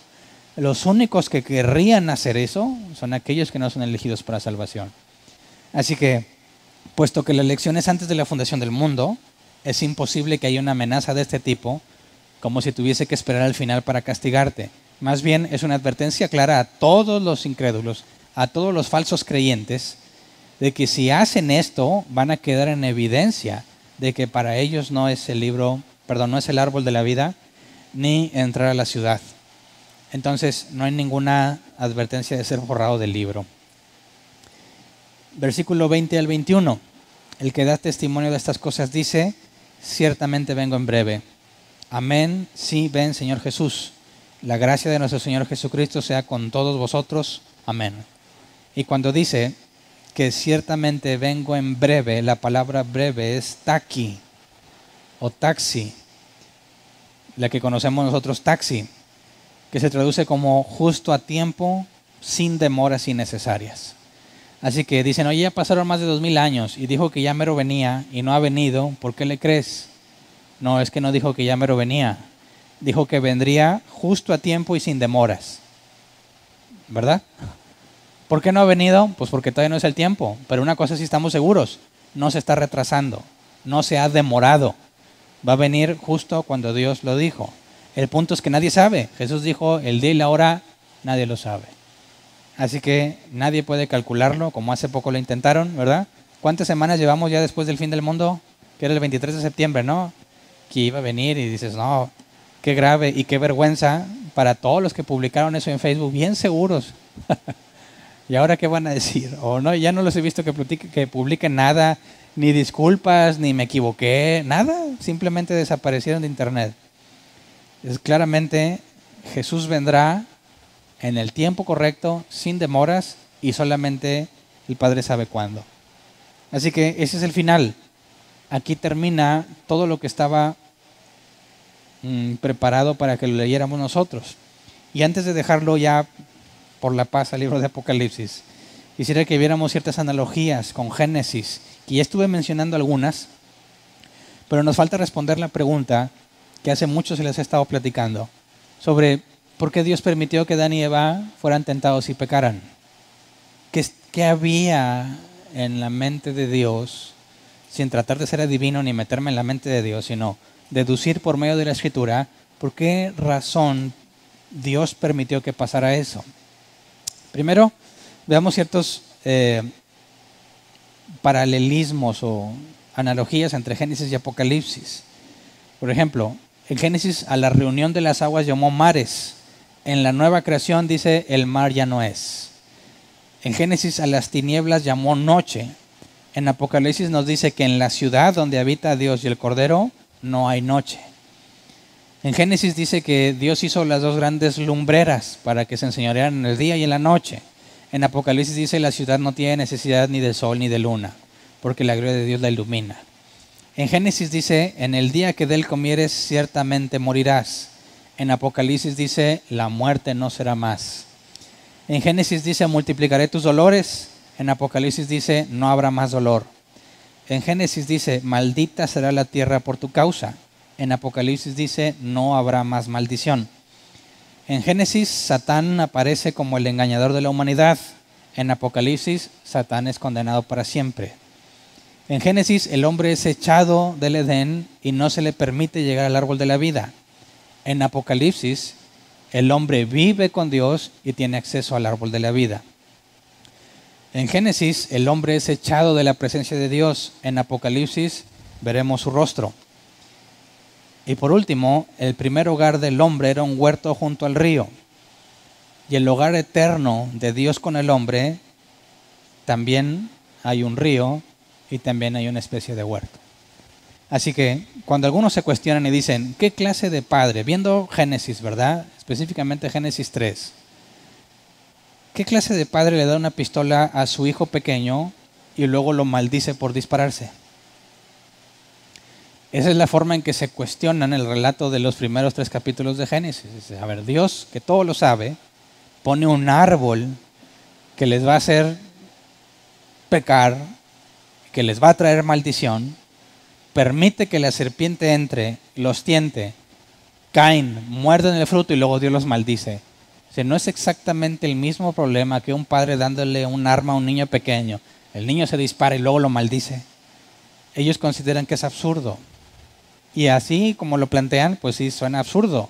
Los únicos que querrían hacer eso son aquellos que no son elegidos para salvación. Así que, puesto que la elección es antes de la fundación del mundo, es imposible que haya una amenaza de este tipo, como si tuviese que esperar al final para castigarte. Más bien es una advertencia clara a todos los incrédulos, a todos los falsos creyentes, de que si hacen esto van a quedar en evidencia de que para ellos no es no es el árbol de la vida, ni entrar a la ciudad. Entonces no hay ninguna advertencia de ser borrado del libro. Versículo 20 al 21. El que da testimonio de estas cosas dice, ciertamente vengo en breve. Amén, sí, ven Señor Jesús. La gracia de nuestro Señor Jesucristo sea con todos vosotros. Amén. Y cuando dice que ciertamente vengo en breve, la palabra breve es taqui o taxi. la que conocemos nosotros taxi, que se traduce como justo a tiempo, sin demoras innecesarias. Así que dicen, oye, ya pasaron más de 2000 años y dijo que ya mero venía y no ha venido, ¿por qué le crees? No, es que no dijo que ya mero venía, dijo que vendría justo a tiempo y sin demoras, ¿verdad? ¿Por qué no ha venido? Pues porque todavía no es el tiempo, pero una cosa sí estamos seguros, no se está retrasando, no se ha demorado, va a venir justo cuando Dios lo dijo. El punto es que nadie sabe, Jesús dijo, el día y la hora nadie lo sabe. Así que nadie puede calcularlo, como hace poco lo intentaron, ¿verdad? ¿Cuántas semanas llevamos ya después del fin del mundo? Que era el 23 de septiembre, ¿no? Que iba a venir y dices, no, qué grave y qué vergüenza para todos los que publicaron eso en Facebook, bien seguros. ¿Y ahora qué van a decir? O no, ya no los he visto que publiquen nada, ni disculpas, ni me equivoqué, nada, simplemente desaparecieron de internet. Es claramente Jesús vendrá en el tiempo correcto, sin demoras, y solamente el Padre sabe cuándo. Así que ese es el final. Aquí termina todo lo que estaba preparado para que lo leyéramos nosotros. Y antes de dejarlo ya por la paz al libro de Apocalipsis, quisiera que viéramos ciertas analogías con Génesis, que ya estuve mencionando algunas, pero nos falta responder la pregunta que hace mucho se les ha estado platicando, sobre por qué Dios permitió que Adán y Eva fueran tentados y pecaran. ¿Qué había en la mente de Dios, sin tratar de ser adivino ni meterme en la mente de Dios, sino deducir por medio de la Escritura por qué razón Dios permitió que pasara eso? Primero, veamos ciertos paralelismos o analogías entre Génesis y Apocalipsis. Por ejemplo, en Génesis a la reunión de las aguas llamó mares. En la nueva creación dice el mar ya no es. En Génesis a las tinieblas llamó noche. En Apocalipsis nos dice que en la ciudad donde habita Dios y el Cordero no hay noche. En Génesis dice que Dios hizo las dos grandes lumbreras para que se enseñorearan en el día y en la noche. En Apocalipsis dice la ciudad no tiene necesidad ni del sol ni de luna, porque la gloria de Dios la ilumina. En Génesis dice, en el día que de él comieres ciertamente morirás. En Apocalipsis dice, la muerte no será más. En Génesis dice, multiplicaré tus dolores. En Apocalipsis dice, no habrá más dolor. En Génesis dice, maldita será la tierra por tu causa. En Apocalipsis dice, no habrá más maldición. En Génesis, Satán aparece como el engañador de la humanidad. En Apocalipsis, Satán es condenado para siempre. En Génesis, el hombre es echado del Edén y no se le permite llegar al árbol de la vida. En Apocalipsis, el hombre vive con Dios y tiene acceso al árbol de la vida. En Génesis, el hombre es echado de la presencia de Dios. En Apocalipsis, veremos su rostro. Y por último, el primer hogar del hombre era un huerto junto al río. Y el hogar eterno de Dios con el hombre, también hay un río y también hay una especie de huerto. Así que cuando algunos se cuestionan y dicen, ¿qué clase de padre? Viendo Génesis, ¿verdad? Específicamente Génesis 3. ¿Qué clase de padre le da una pistola a su hijo pequeño y luego lo maldice por dispararse? Esa es la forma en que se cuestionan el relato de los primeros 3 capítulos de Génesis. Dice, a ver, Dios, que todo lo sabe, pone un árbol que les va a hacer pecar, que les va a traer maldición, permite que la serpiente entre, los tiente, caen, muerden el fruto y luego Dios los maldice. O sea, no es exactamente el mismo problema que un padre dándole un arma a un niño pequeño. El niño se dispara y luego lo maldice. Ellos consideran que es absurdo. Y así como lo plantean, pues sí, suena absurdo.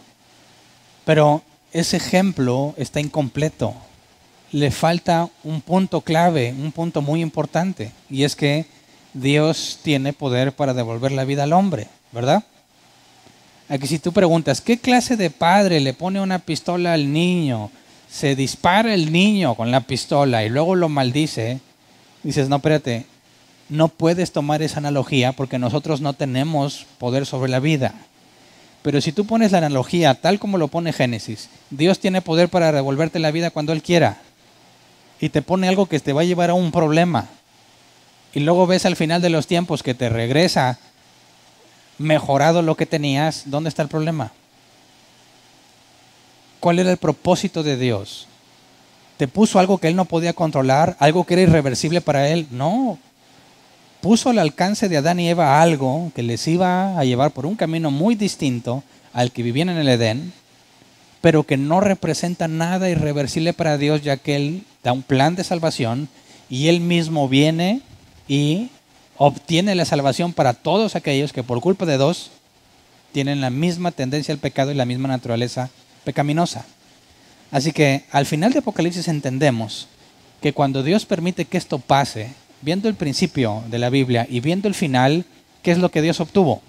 Pero ese ejemplo está incompleto. Le falta un punto clave, un punto muy importante. Y es que Dios tiene poder para devolver la vida al hombre, ¿verdad? Aquí si tú preguntas, ¿qué clase de padre le pone una pistola al niño? Se dispara el niño con la pistola y luego lo maldice. Dices, no, espérate, no puedes tomar esa analogía porque nosotros no tenemos poder sobre la vida. Pero si tú pones la analogía tal como lo pone Génesis, Dios tiene poder para devolverte la vida cuando Él quiera. Y te pone algo que te va a llevar a un problema. Y luego ves al final de los tiempos que te regresa mejorado lo que tenías, ¿dónde está el problema? ¿Cuál era el propósito de Dios? ¿Te puso algo que Él no podía controlar? ¿Algo que era irreversible para Él? No. Puso al alcance de Adán y Eva algo que les iba a llevar por un camino muy distinto al que vivían en el Edén, pero que no representa nada irreversible para Dios, ya que Él da un plan de salvación y Él mismo viene y obtiene la salvación para todos aquellos que por culpa de dos tienen la misma tendencia al pecado y la misma naturaleza pecaminosa. Así que al final de Apocalipsis entendemos que cuando Dios permite que esto pase, viendo el principio de la Biblia y viendo el final, ¿qué es lo que Dios obtuvo?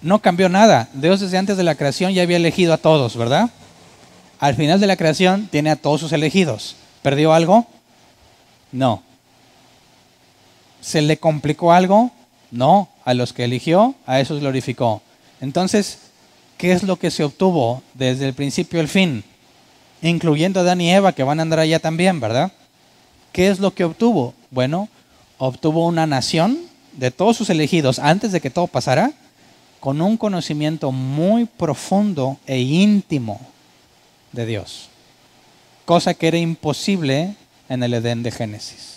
No cambió nada. Dios desde antes de la creación ya había elegido a todos, ¿verdad? Al final de la creación tiene a todos sus elegidos. ¿Perdió algo? No. ¿Se le complicó algo? No. A los que eligió, a esos glorificó. Entonces, ¿qué es lo que se obtuvo desde el principio al fin? Incluyendo a Adán y Eva, que van a andar allá también, ¿verdad? ¿Qué es lo que obtuvo? Bueno, obtuvo una nación de todos sus elegidos antes de que todo pasara, con un conocimiento muy profundo e íntimo de Dios. Cosa que era imposible en el Edén de Génesis.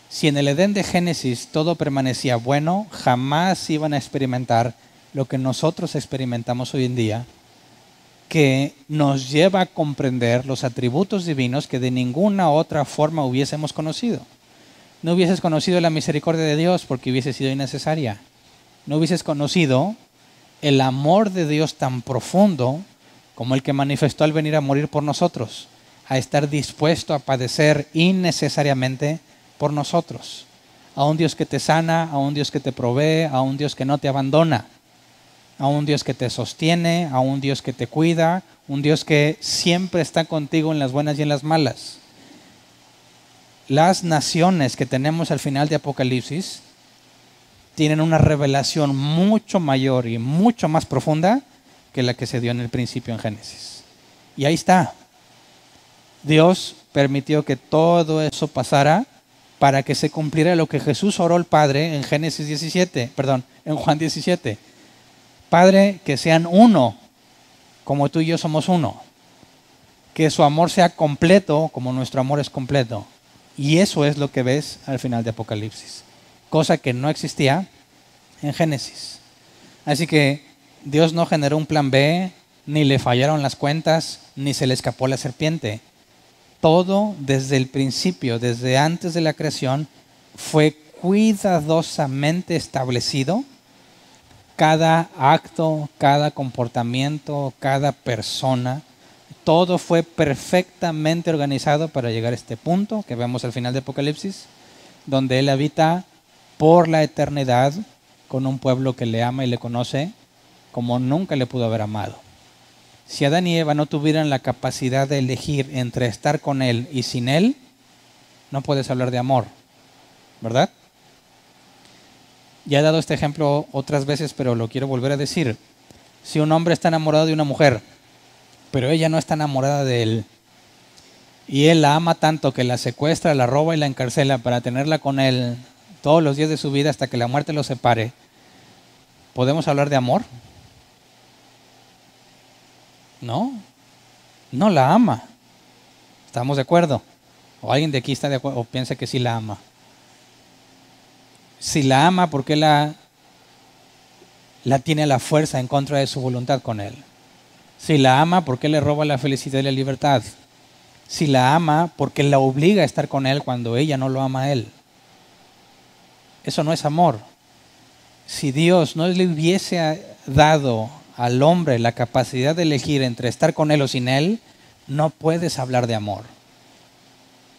Si en el Edén de Génesis todo permanecía bueno, jamás iban a experimentar lo que nosotros experimentamos hoy en día, que nos lleva a comprender los atributos divinos que de ninguna otra forma hubiésemos conocido. No hubieses conocido la misericordia de Dios porque hubiese sido innecesaria. No hubieses conocido el amor de Dios tan profundo como el que manifestó al venir a morir por nosotros, a estar dispuesto a padecer innecesariamente por nosotros. A un Dios que te sana, a un Dios que te provee, a un Dios que no te abandona, a un Dios que te sostiene, a un Dios que te cuida, un Dios que siempre está contigo en las buenas y en las malas. Las naciones que tenemos al final de Apocalipsis tienen una revelación mucho mayor y mucho más profunda que la que se dio en el principio en Génesis. Y ahí está. Dios permitió que todo eso pasara para que se cumpliera lo que Jesús oró al Padre en en Juan 17. Padre, que sean uno, como tú y yo somos uno. Que su amor sea completo, como nuestro amor es completo. Y eso es lo que ves al final de Apocalipsis. Cosa que no existía en Génesis. Así que Dios no generó un plan B, ni le fallaron las cuentas, ni se le escapó la serpiente. Todo desde el principio, desde antes de la creación, fue cuidadosamente establecido. Cada acto, cada comportamiento, cada persona, todo fue perfectamente organizado para llegar a este punto que vemos al final de Apocalipsis, donde Él habita por la eternidad con un pueblo que le ama y le conoce como nunca le pudo haber amado. Si Adán y Eva no tuvieran la capacidad de elegir entre estar con Él y sin Él, no puedes hablar de amor, ¿verdad? Ya he dado este ejemplo otras veces, pero lo quiero volver a decir. Si un hombre está enamorado de una mujer, pero ella no está enamorada de él, y él la ama tanto que la secuestra, la roba y la encarcela para tenerla con él todos los días de su vida hasta que la muerte los separe, ¿podemos hablar de amor? No, no la ama. ¿Estamos de acuerdo? ¿O alguien de aquí está de acuerdo o piensa que sí la ama? Si la ama, ¿por qué la tiene a la fuerza en contra de su voluntad con él? Si la ama, ¿por qué le roba la felicidad y la libertad? Si la ama, ¿por qué la obliga a estar con él cuando ella no lo ama a él? Eso no es amor. Si Dios no le hubiese dado al hombre la capacidad de elegir entre estar con él o sin él, no puedes hablar de amor.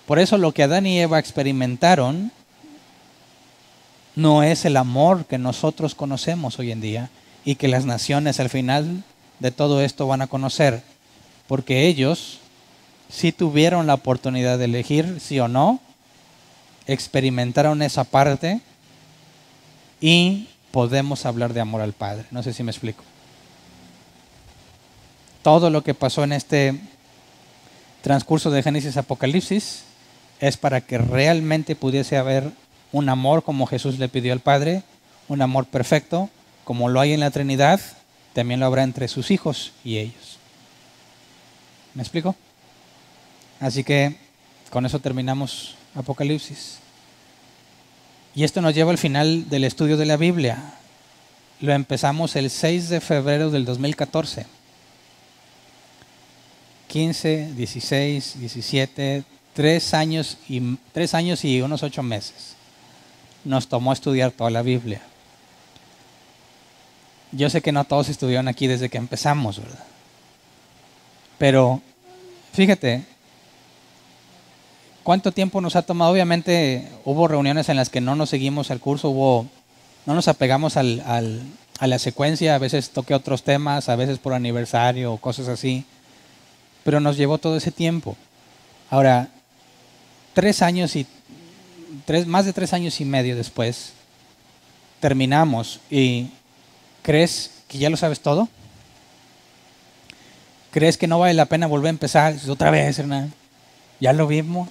Por eso lo que Adán y Eva experimentaron no es el amor que nosotros conocemos hoy en día y que las naciones al final de todo esto van a conocer, porque ellos sí tuvieron la oportunidad de elegir, sí o no, experimentaron esa parte y podemos hablar de amor al Padre. No sé si me explico. Todo lo que pasó en este transcurso de Génesis a Apocalipsis es para que realmente pudiese haber un amor como Jesús le pidió al Padre, un amor perfecto, como lo hay en la Trinidad, también lo habrá entre sus hijos y ellos. ¿Me explico? Así que con eso terminamos Apocalipsis. Y esto nos lleva al final del estudio de la Biblia. Lo empezamos el 6 de febrero del 2014. 15, 16, 17, 3 años y unos 8 meses. Nos tomó estudiar toda la Biblia. Yo sé que no todos estuvieron aquí desde que empezamos, ¿verdad? Pero fíjate, ¿cuánto tiempo nos ha tomado? Obviamente hubo reuniones en las que no nos seguimos al curso, no nos apegamos a la secuencia, a veces toqué otros temas, a veces por aniversario o cosas así, pero nos llevó todo ese tiempo. Ahora, más de 3 años y medio después, terminamos y ¿crees que ya lo sabes todo? ¿Crees que no vale la pena volver a empezar otra vez, Hernán? ¿Ya lo vimos?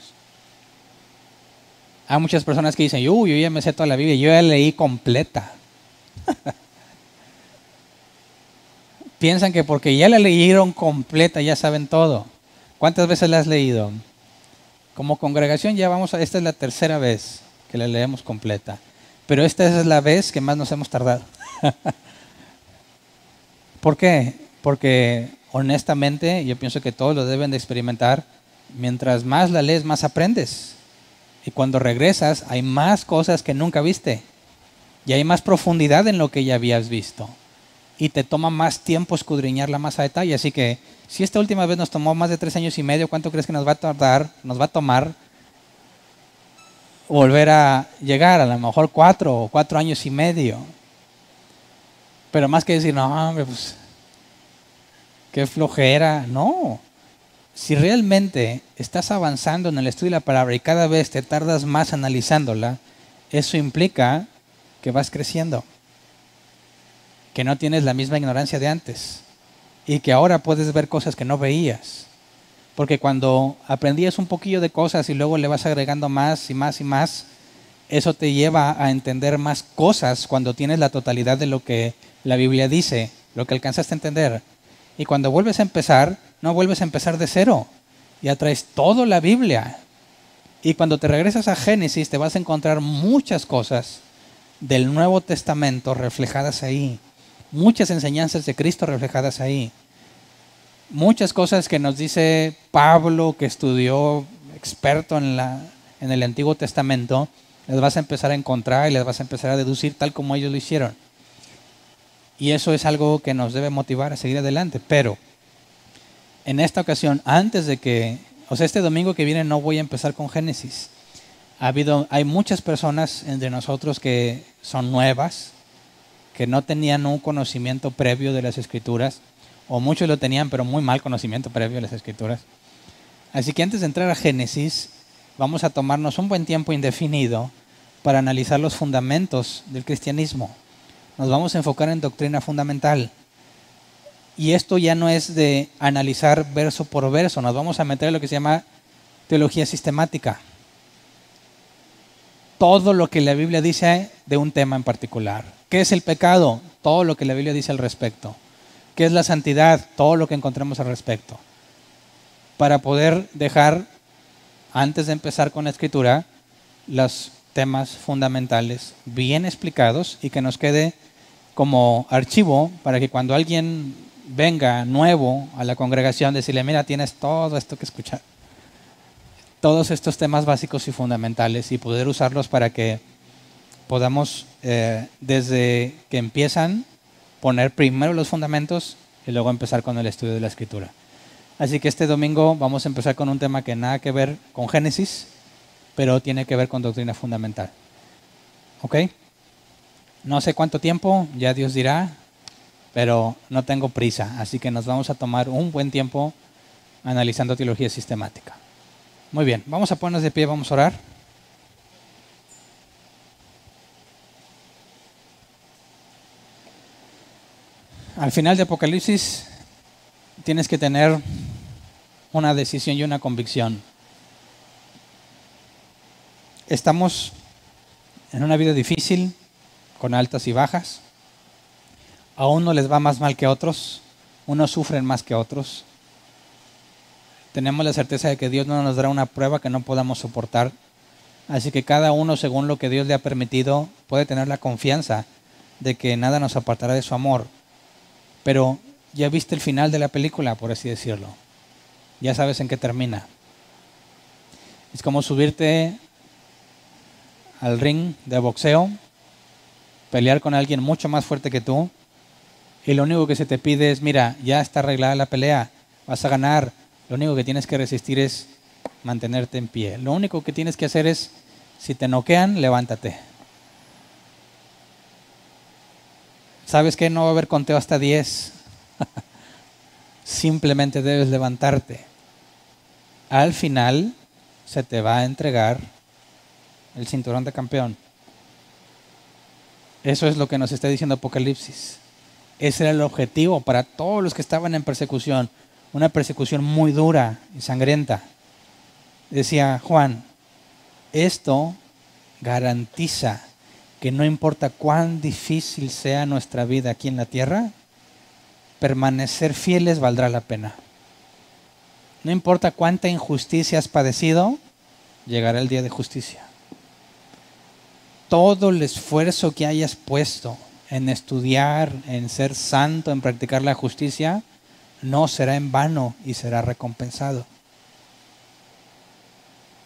Hay muchas personas que dicen, yo ya me sé toda la Biblia, yo ya la leí completa. Piensan que porque ya la leyeron completa, ya saben todo. ¿Cuántas veces la has leído? Como congregación esta es la tercera vez que la leemos completa. Pero esta es la vez que más nos hemos tardado. ¿Por qué? Porque honestamente yo pienso que todos lo deben de experimentar. Mientras más la lees, más aprendes. Y cuando regresas hay más cosas que nunca viste. Y hay más profundidad en lo que ya habías visto. Y te toma más tiempo escudriñarla más a detalle. Así que si esta última vez nos tomó más de 3 años y medio, ¿cuánto crees que nos va a tomar volver a llegar? A lo mejor 4 o 4 años y medio. Pero más que decir, no, hombre, pues qué flojera. No. Si realmente estás avanzando en el estudio de la palabra y cada vez te tardas más analizándola, eso implica que vas creciendo, que no tienes la misma ignorancia de antes y que ahora puedes ver cosas que no veías. Porque cuando aprendías un poquillo de cosas y luego le vas agregando más y más y más, eso te lleva a entender más cosas cuando tienes la totalidad de lo que la Biblia dice, lo que alcanzaste a entender. Y cuando vuelves a empezar, no vuelves a empezar de cero. Ya traes toda la Biblia. Y cuando te regresas a Génesis, te vas a encontrar muchas cosas del Nuevo Testamento reflejadas ahí. Muchas enseñanzas de Cristo reflejadas ahí. Muchas cosas que nos dice Pablo, que estudió, experto en el Antiguo Testamento, las vas a empezar a encontrar y las vas a empezar a deducir tal como ellos lo hicieron. Y eso es algo que nos debe motivar a seguir adelante. Pero en esta ocasión, este domingo que viene no voy a empezar con Génesis. Hay muchas personas entre nosotros que son nuevas, que no tenían un conocimiento previo de las Escrituras, o muchos lo tenían, pero muy mal conocimiento previo de las Escrituras. Así que antes de entrar a Génesis, vamos a tomarnos un buen tiempo indefinido para analizar los fundamentos del cristianismo. Nos vamos a enfocar en doctrina fundamental. Y esto ya no es de analizar verso por verso, nos vamos a meter en lo que se llama teología sistemática. Todo lo que la Biblia dice de un tema en particular. ¿Qué es el pecado? Todo lo que la Biblia dice al respecto. ¿Qué es la santidad? Todo lo que encontremos al respecto. Para poder dejar, antes de empezar con la escritura, los temas fundamentales bien explicados y que nos quede como archivo para que cuando alguien venga nuevo a la congregación, decirle, mira, tienes todo esto que escuchar. Todos estos temas básicos y fundamentales y poder usarlos para que podamos, desde que empiezan, poner primero los fundamentos y luego empezar con el estudio de la Escritura. Así que este domingo vamos a empezar con un tema que nada que ver con Génesis, pero tiene que ver con doctrina fundamental. ¿Ok? No sé cuánto tiempo, ya Dios dirá, pero no tengo prisa, así que nos vamos a tomar un buen tiempo analizando teología sistemática. Muy bien, vamos a ponernos de pie, vamos a orar. Al final de Apocalipsis tienes que tener una decisión y una convicción. Estamos en una vida difícil, con altas y bajas. A uno les va más mal que a otros, unos sufren más que otros. Tenemos la certeza de que Dios no nos dará una prueba que no podamos soportar. Así que cada uno, según lo que Dios le ha permitido, puede tener la confianza de que nada nos apartará de su amor. Pero ya viste el final de la película, por así decirlo. Ya sabes en qué termina. Es como subirte al ring de boxeo, pelear con alguien mucho más fuerte que tú, y lo único que se te pide es, mira, ya está arreglada la pelea, vas a ganar, lo único que tienes que resistir es mantenerte en pie. Lo único que tienes que hacer es, si te noquean, levántate. ¿Sabes qué? No va a haber conteo hasta 10. Simplemente debes levantarte. Al final se te va a entregar el cinturón de campeón. Eso es lo que nos está diciendo Apocalipsis. Ese era el objetivo para todos los que estaban en persecución. Una persecución muy dura y sangrienta. Decía Juan, esto garantiza que no importa cuán difícil sea nuestra vida aquí en la tierra, permanecer fieles valdrá la pena. No importa cuánta injusticia has padecido, llegará el día de justicia. Todo el esfuerzo que hayas puesto en estudiar, en ser santo, en practicar la justicia, no será en vano y será recompensado.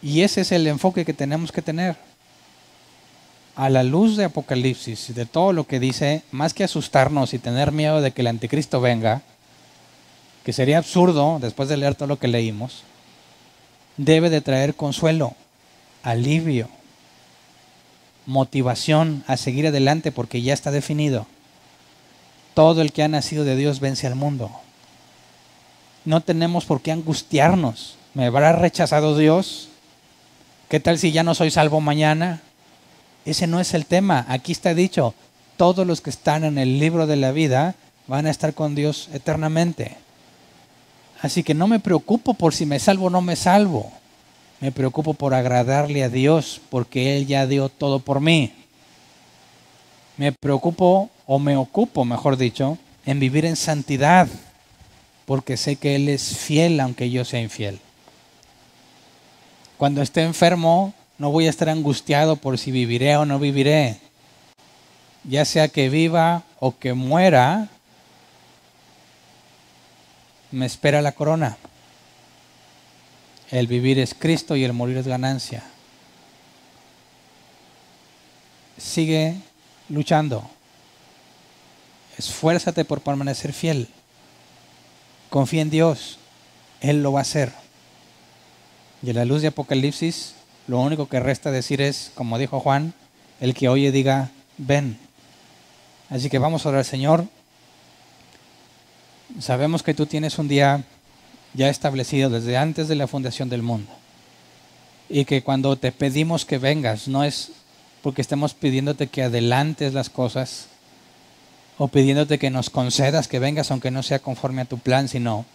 Y ese es el enfoque que tenemos que tener. A la luz de Apocalipsis y de todo lo que dice, más que asustarnos y tener miedo de que el anticristo venga, que sería absurdo después de leer todo lo que leímos, debe de traer consuelo, alivio, motivación a seguir adelante porque ya está definido. Todo el que ha nacido de Dios vence al mundo. No tenemos por qué angustiarnos. ¿Me habrá rechazado Dios? ¿Qué tal si ya no soy salvo mañana? Ese no es el tema. Aquí está dicho, todos los que están en el libro de la vida van a estar con Dios eternamente. Así que no me preocupo por si me salvo o no me salvo. Me preocupo por agradarle a Dios porque Él ya dio todo por mí. Me preocupo, o me ocupo, mejor dicho, en vivir en santidad porque sé que Él es fiel aunque yo sea infiel. Cuando esté enfermo, no voy a estar angustiado por si viviré o no viviré. Ya sea que viva o que muera, me espera la corona. El vivir es Cristo y el morir es ganancia. Sigue luchando. Esfuérzate por permanecer fiel. Confía en Dios. Él lo va a hacer. Y a la luz de Apocalipsis, lo único que resta decir es, como dijo Juan, el que oye diga, ven. Así que vamos a orar, Señor. Sabemos que tú tienes un día ya establecido desde antes de la fundación del mundo. Y que cuando te pedimos que vengas, no es porque estemos pidiéndote que adelantes las cosas o pidiéndote que nos concedas que vengas aunque no sea conforme a tu plan, sino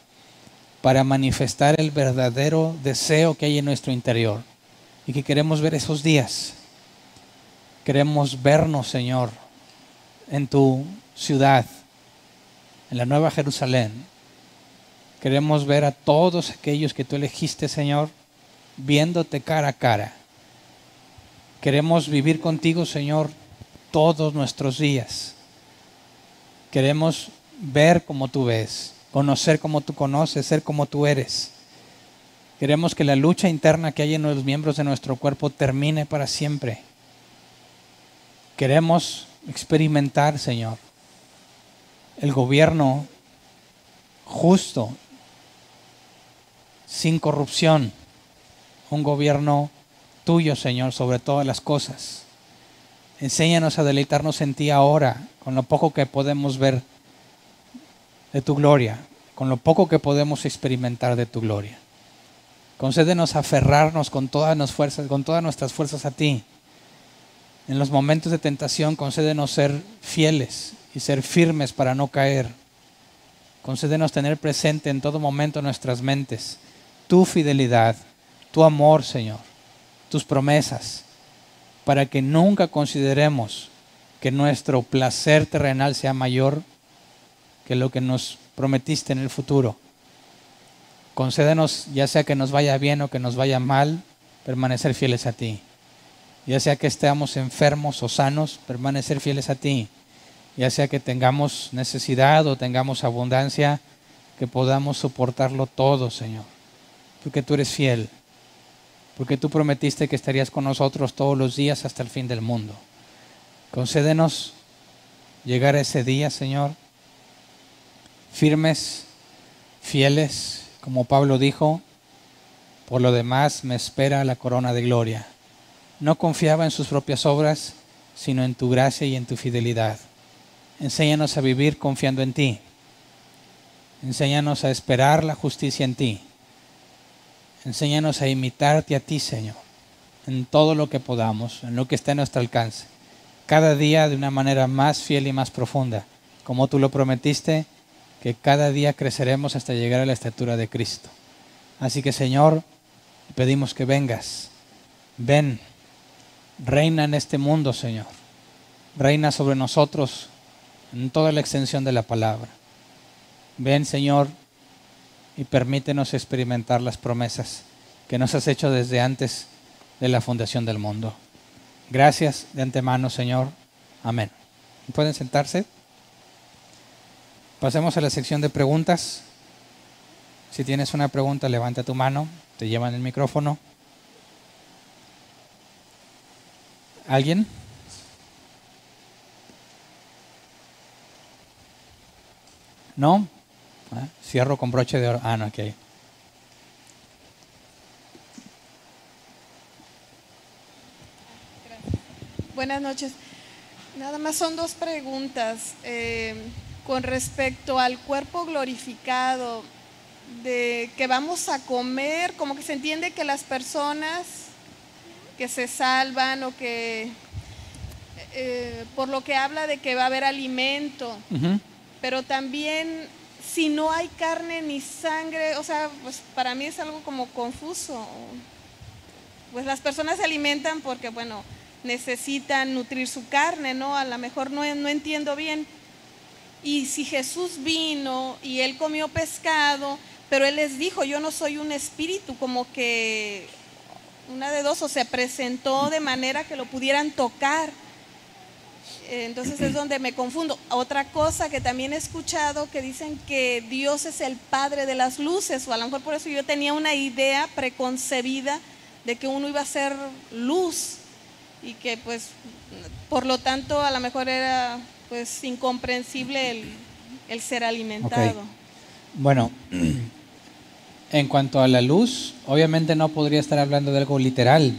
para manifestar el verdadero deseo que hay en nuestro interior y que queremos ver esos días. Queremos vernos, Señor, en tu ciudad, en la Nueva Jerusalén. Queremos ver a todos aquellos que tú elegiste, Señor, viéndote cara a cara. Queremos vivir contigo, Señor, todos nuestros días. Queremos ver como tú ves, conocer como tú conoces, ser como tú eres. Queremos que la lucha interna que hay en los miembros de nuestro cuerpo termine para siempre. Queremos experimentar, Señor, el gobierno justo, sin corrupción, un gobierno tuyo, Señor, sobre todas las cosas. Enséñanos a deleitarnos en ti ahora, con lo poco que podemos ver de tu gloria, con lo poco que podemos experimentar de tu gloria. Concédenos aferrarnos con todas nuestras fuerzas a ti. En los momentos de tentación, concédenos ser fieles y ser firmes para no caer. Concédenos tener presente en todo momento en nuestras mentes tu fidelidad, tu amor, Señor, tus promesas, para que nunca consideremos que nuestro placer terrenal sea mayor que lo que nos prometiste en el futuro. Concédenos, ya sea que nos vaya bien o que nos vaya mal, permanecer fieles a ti. Ya sea que estemos enfermos o sanos, permanecer fieles a ti. Ya sea que tengamos necesidad o tengamos abundancia, que podamos soportarlo todo, Señor. Porque tú eres fiel. Porque tú prometiste que estarías con nosotros todos los días hasta el fin del mundo. Concédenos llegar a ese día, Señor, firmes, fieles, como Pablo dijo, por lo demás me espera la corona de gloria. No confiaba en sus propias obras, sino en tu gracia y en tu fidelidad. Enséñanos a vivir confiando en ti. Enséñanos a esperar la justicia en ti. Enséñanos a imitarte a ti, Señor, en todo lo que podamos, en lo que esté a nuestro alcance. Cada día de una manera más fiel y más profunda, como tú lo prometiste, que cada día creceremos hasta llegar a la estatura de Cristo. Así que, Señor, pedimos que vengas. Ven, reina en este mundo, Señor. Reina sobre nosotros en toda la extensión de la palabra. Ven, Señor, y permítenos experimentar las promesas que nos has hecho desde antes de la fundación del mundo. Gracias de antemano, Señor. Amén. ¿Pueden sentarse? Pasemos a la sección de preguntas. Si tienes una pregunta, levanta tu mano. Te llevan el micrófono. ¿Alguien? ¿No? Cierro con broche de oro. No, ok. Buenas noches. Nada más son dos preguntas. Con respecto al cuerpo glorificado, de que vamos a comer, como que se entiende que las personas que se salvan o que, por lo que habla de que va a haber alimento, pero también si no hay carne ni sangre, o sea, pues para mí es algo como confuso. Pues las personas se alimentan porque, bueno, necesitan nutrir su carne, ¿no? A lo mejor no entiendo bien. Y si Jesús vino y él comió pescado, pero él les dijo, yo no soy un espíritu, como que una de dos, o se presentó de manera que lo pudieran tocar. Entonces es donde me confundo. Otra cosa que también he escuchado, que dicen que Dios es el Padre de las luces, o a lo mejor por eso yo tenía una idea preconcebida de que uno iba a ser luz y que pues por lo tanto a lo mejor era pues incomprensible el ser alimentado. Okay. Bueno, en cuanto a la luz, obviamente no podría estar hablando de algo literal,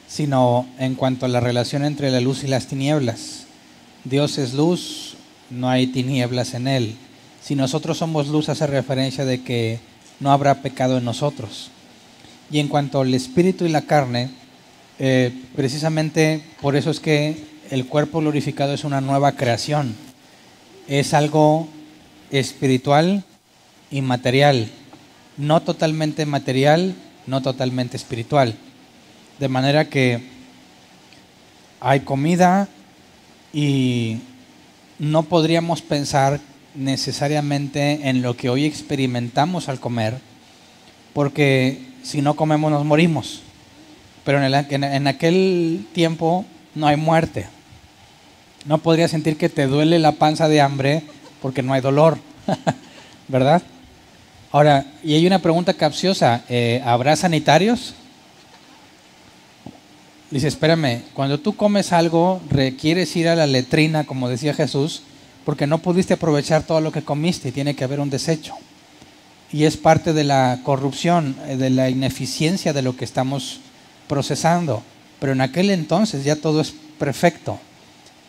sino en cuanto a la relación entre la luz y las tinieblas. Dios es luz, no hay tinieblas en Él. Si nosotros somos luz, hace referencia de que no habrá pecado en nosotros. Y en cuanto al espíritu y la carne, precisamente por eso es que el cuerpo glorificado es una nueva creación. Es algo espiritual y material, no totalmente material, no totalmente espiritual. De manera que hay comida y no podríamos pensar necesariamente en lo que hoy experimentamos al comer, porque si no comemos nos morimos. Pero en aquel tiempo no hay muerte. No podrías sentir que te duele la panza de hambre porque no hay dolor, ¿verdad? Ahora, y hay una pregunta capciosa, ¿habrá sanitarios? Dice, espérame, cuando tú comes algo, requieres ir a la letrina, como decía Jesús, porque no pudiste aprovechar todo lo que comiste y tiene que haber un desecho. Y es parte de la corrupción, de la ineficiencia de lo que estamos procesando. Pero en aquel entonces ya todo es perfecto.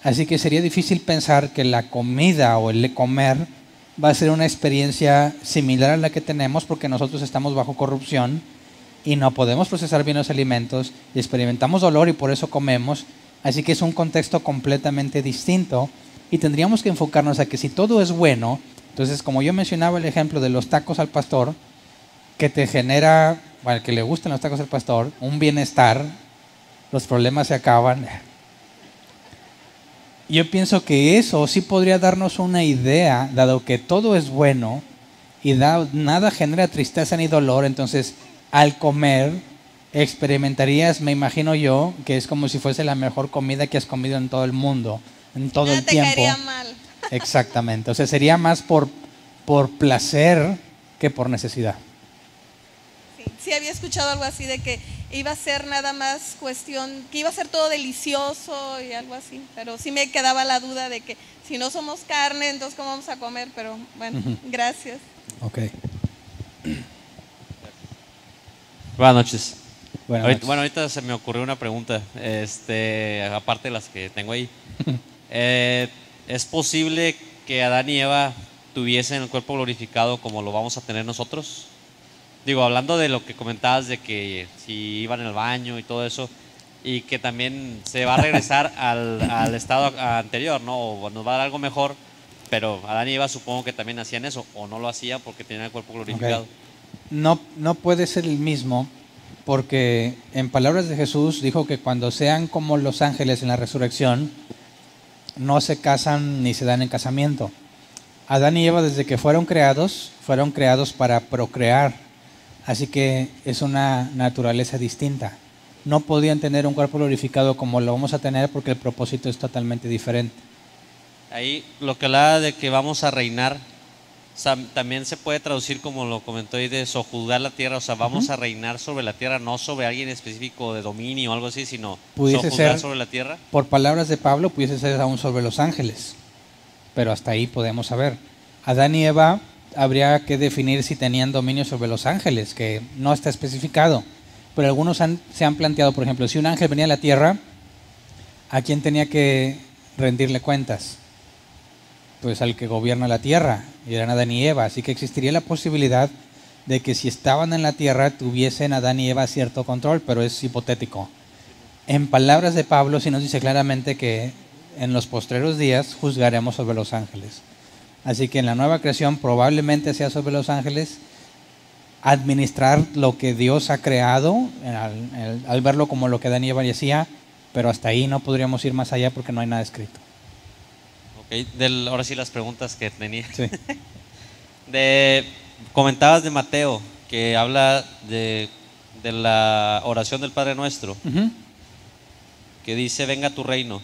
Así que sería difícil pensar que la comida o el comer va a ser una experiencia similar a la que tenemos, porque nosotros estamos bajo corrupción y no podemos procesar bien los alimentos y experimentamos dolor y por eso comemos. Así que es un contexto completamente distinto y tendríamos que enfocarnos a que si todo es bueno, entonces como yo mencionaba el ejemplo de los tacos al pastor, que te genera, al que le gustan los tacos al pastor, un bienestar, los problemas se acaban. Yo pienso que eso sí podría darnos una idea, dado que todo es bueno y nada genera tristeza ni dolor, entonces al comer experimentarías, me imagino yo, que es como si fuese la mejor comida que has comido en todo el mundo, en todo Nada el te tiempo. caería mal. Exactamente, o sea, sería más por placer que por necesidad. Sí, había escuchado algo así de que iba a ser nada más cuestión, que iba a ser todo delicioso y algo así, pero sí me quedaba la duda de que si no somos carne, entonces ¿cómo vamos a comer? Pero bueno, gracias. Ok. Buenas noches. Buenas noches. Bueno, ahorita se me ocurrió una pregunta, aparte de las que tengo ahí. ¿Es posible que Adán y Eva tuviesen el cuerpo glorificado como lo vamos a tener nosotros? Digo, hablando de lo que comentabas de que si iban al baño y todo eso, y que también se va a regresar al estado anterior, ¿no? O nos va a dar algo mejor, pero Adán y Eva supongo que también hacían eso, o no lo hacían porque tenían el cuerpo glorificado. Okay. No puede ser el mismo, porque en palabras de Jesús dijo que cuando sean como los ángeles en la resurrección, no se casan ni se dan en casamiento. Adán y Eva, desde que fueron creados para procrear. Así que es una naturaleza distinta. No podían tener un cuerpo glorificado como lo vamos a tener porque el propósito es totalmente diferente. Ahí lo que hablaba de que vamos a reinar, o sea, también se puede traducir como lo comentó ahí de sojuzgar la tierra, o sea, vamos a reinar sobre la tierra, no sobre alguien específico de dominio o algo así, sino sojuzgar sobre la tierra. Por palabras de Pablo, pudiese ser aún sobre los ángeles, pero hasta ahí podemos saber. Adán y Eva habría que definir si tenían dominio sobre los ángeles, que no está especificado. Pero algunos se han planteado, por ejemplo, si un ángel venía a la tierra, ¿a quién tenía que rendirle cuentas? Pues al que gobierna la tierra, y eran Adán y Eva. Así que existiría la posibilidad de que si estaban en la tierra tuviesen Adán y Eva cierto control, pero es hipotético. En palabras de Pablo sí nos dice claramente que en los postreros días juzgaremos sobre los ángeles. Así que en la nueva creación probablemente sea sobre los ángeles administrar lo que Dios ha creado, al verlo como lo que Adán y Eva hacía, pero hasta ahí no podríamos ir más allá porque no hay nada escrito. Ok, ahora sí las preguntas que tenía. Sí. Comentabas de Mateo, que habla de la oración del Padre Nuestro, que dice, venga tu reino.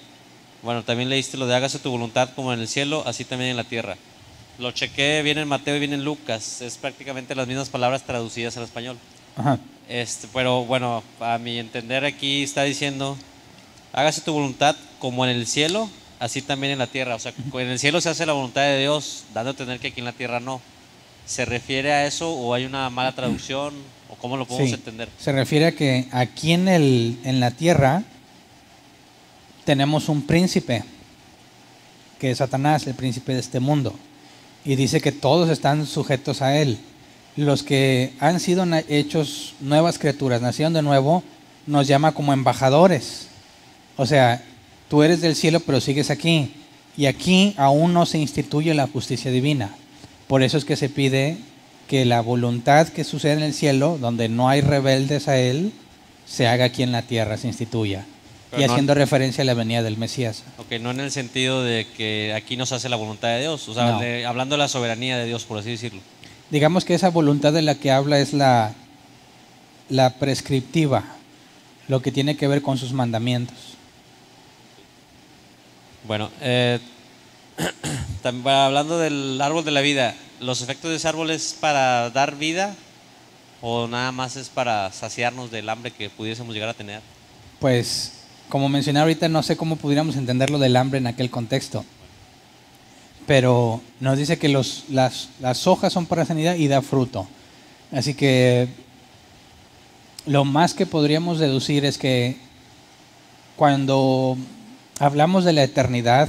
Bueno, también leíste lo de hágase tu voluntad como en el cielo, así también en la tierra. Lo chequé, viene en Mateo y viene en Lucas, es prácticamente las mismas palabras traducidas al español. Ajá. Pero bueno, a mi entender aquí está diciendo, hágase tu voluntad como en el cielo, así también en la tierra. O sea, en el cielo se hace la voluntad de Dios, dando a entender que aquí en la tierra no. ¿Se refiere a eso o hay una mala traducción o cómo lo podemos entender? Se refiere a que aquí en la tierra tenemos un príncipe, que es Satanás, el príncipe de este mundo. Y dice que todos están sujetos a él. Los que han sido hechos nuevas criaturas, nacieron de nuevo, nos llama como embajadores. O sea, tú eres del cielo pero sigues aquí. Y aquí aún no se instituye la justicia divina. Por eso es que se pide que la voluntad que sucede en el cielo, donde no hay rebeldes a él, se haga aquí en la tierra, se instituya. Pero y haciendo referencia a la venida del Mesías. Ok, no en el sentido de que aquí nos hace la voluntad de Dios, o sea, no. Hablando de la soberanía de Dios, por así decirlo. Digamos que esa voluntad de la que habla es la prescriptiva, lo que tiene que ver con sus mandamientos. Bueno, hablando del árbol de la vida, ¿los efectos de ese árbol es para dar vida o nada más es para saciarnos del hambre que pudiésemos llegar a tener? Pues, como mencioné ahorita, no sé cómo pudiéramos entender lo del hambre en aquel contexto. Pero nos dice que las hojas son para sanidad y da fruto. Así que lo más que podríamos deducir es que cuando hablamos de la eternidad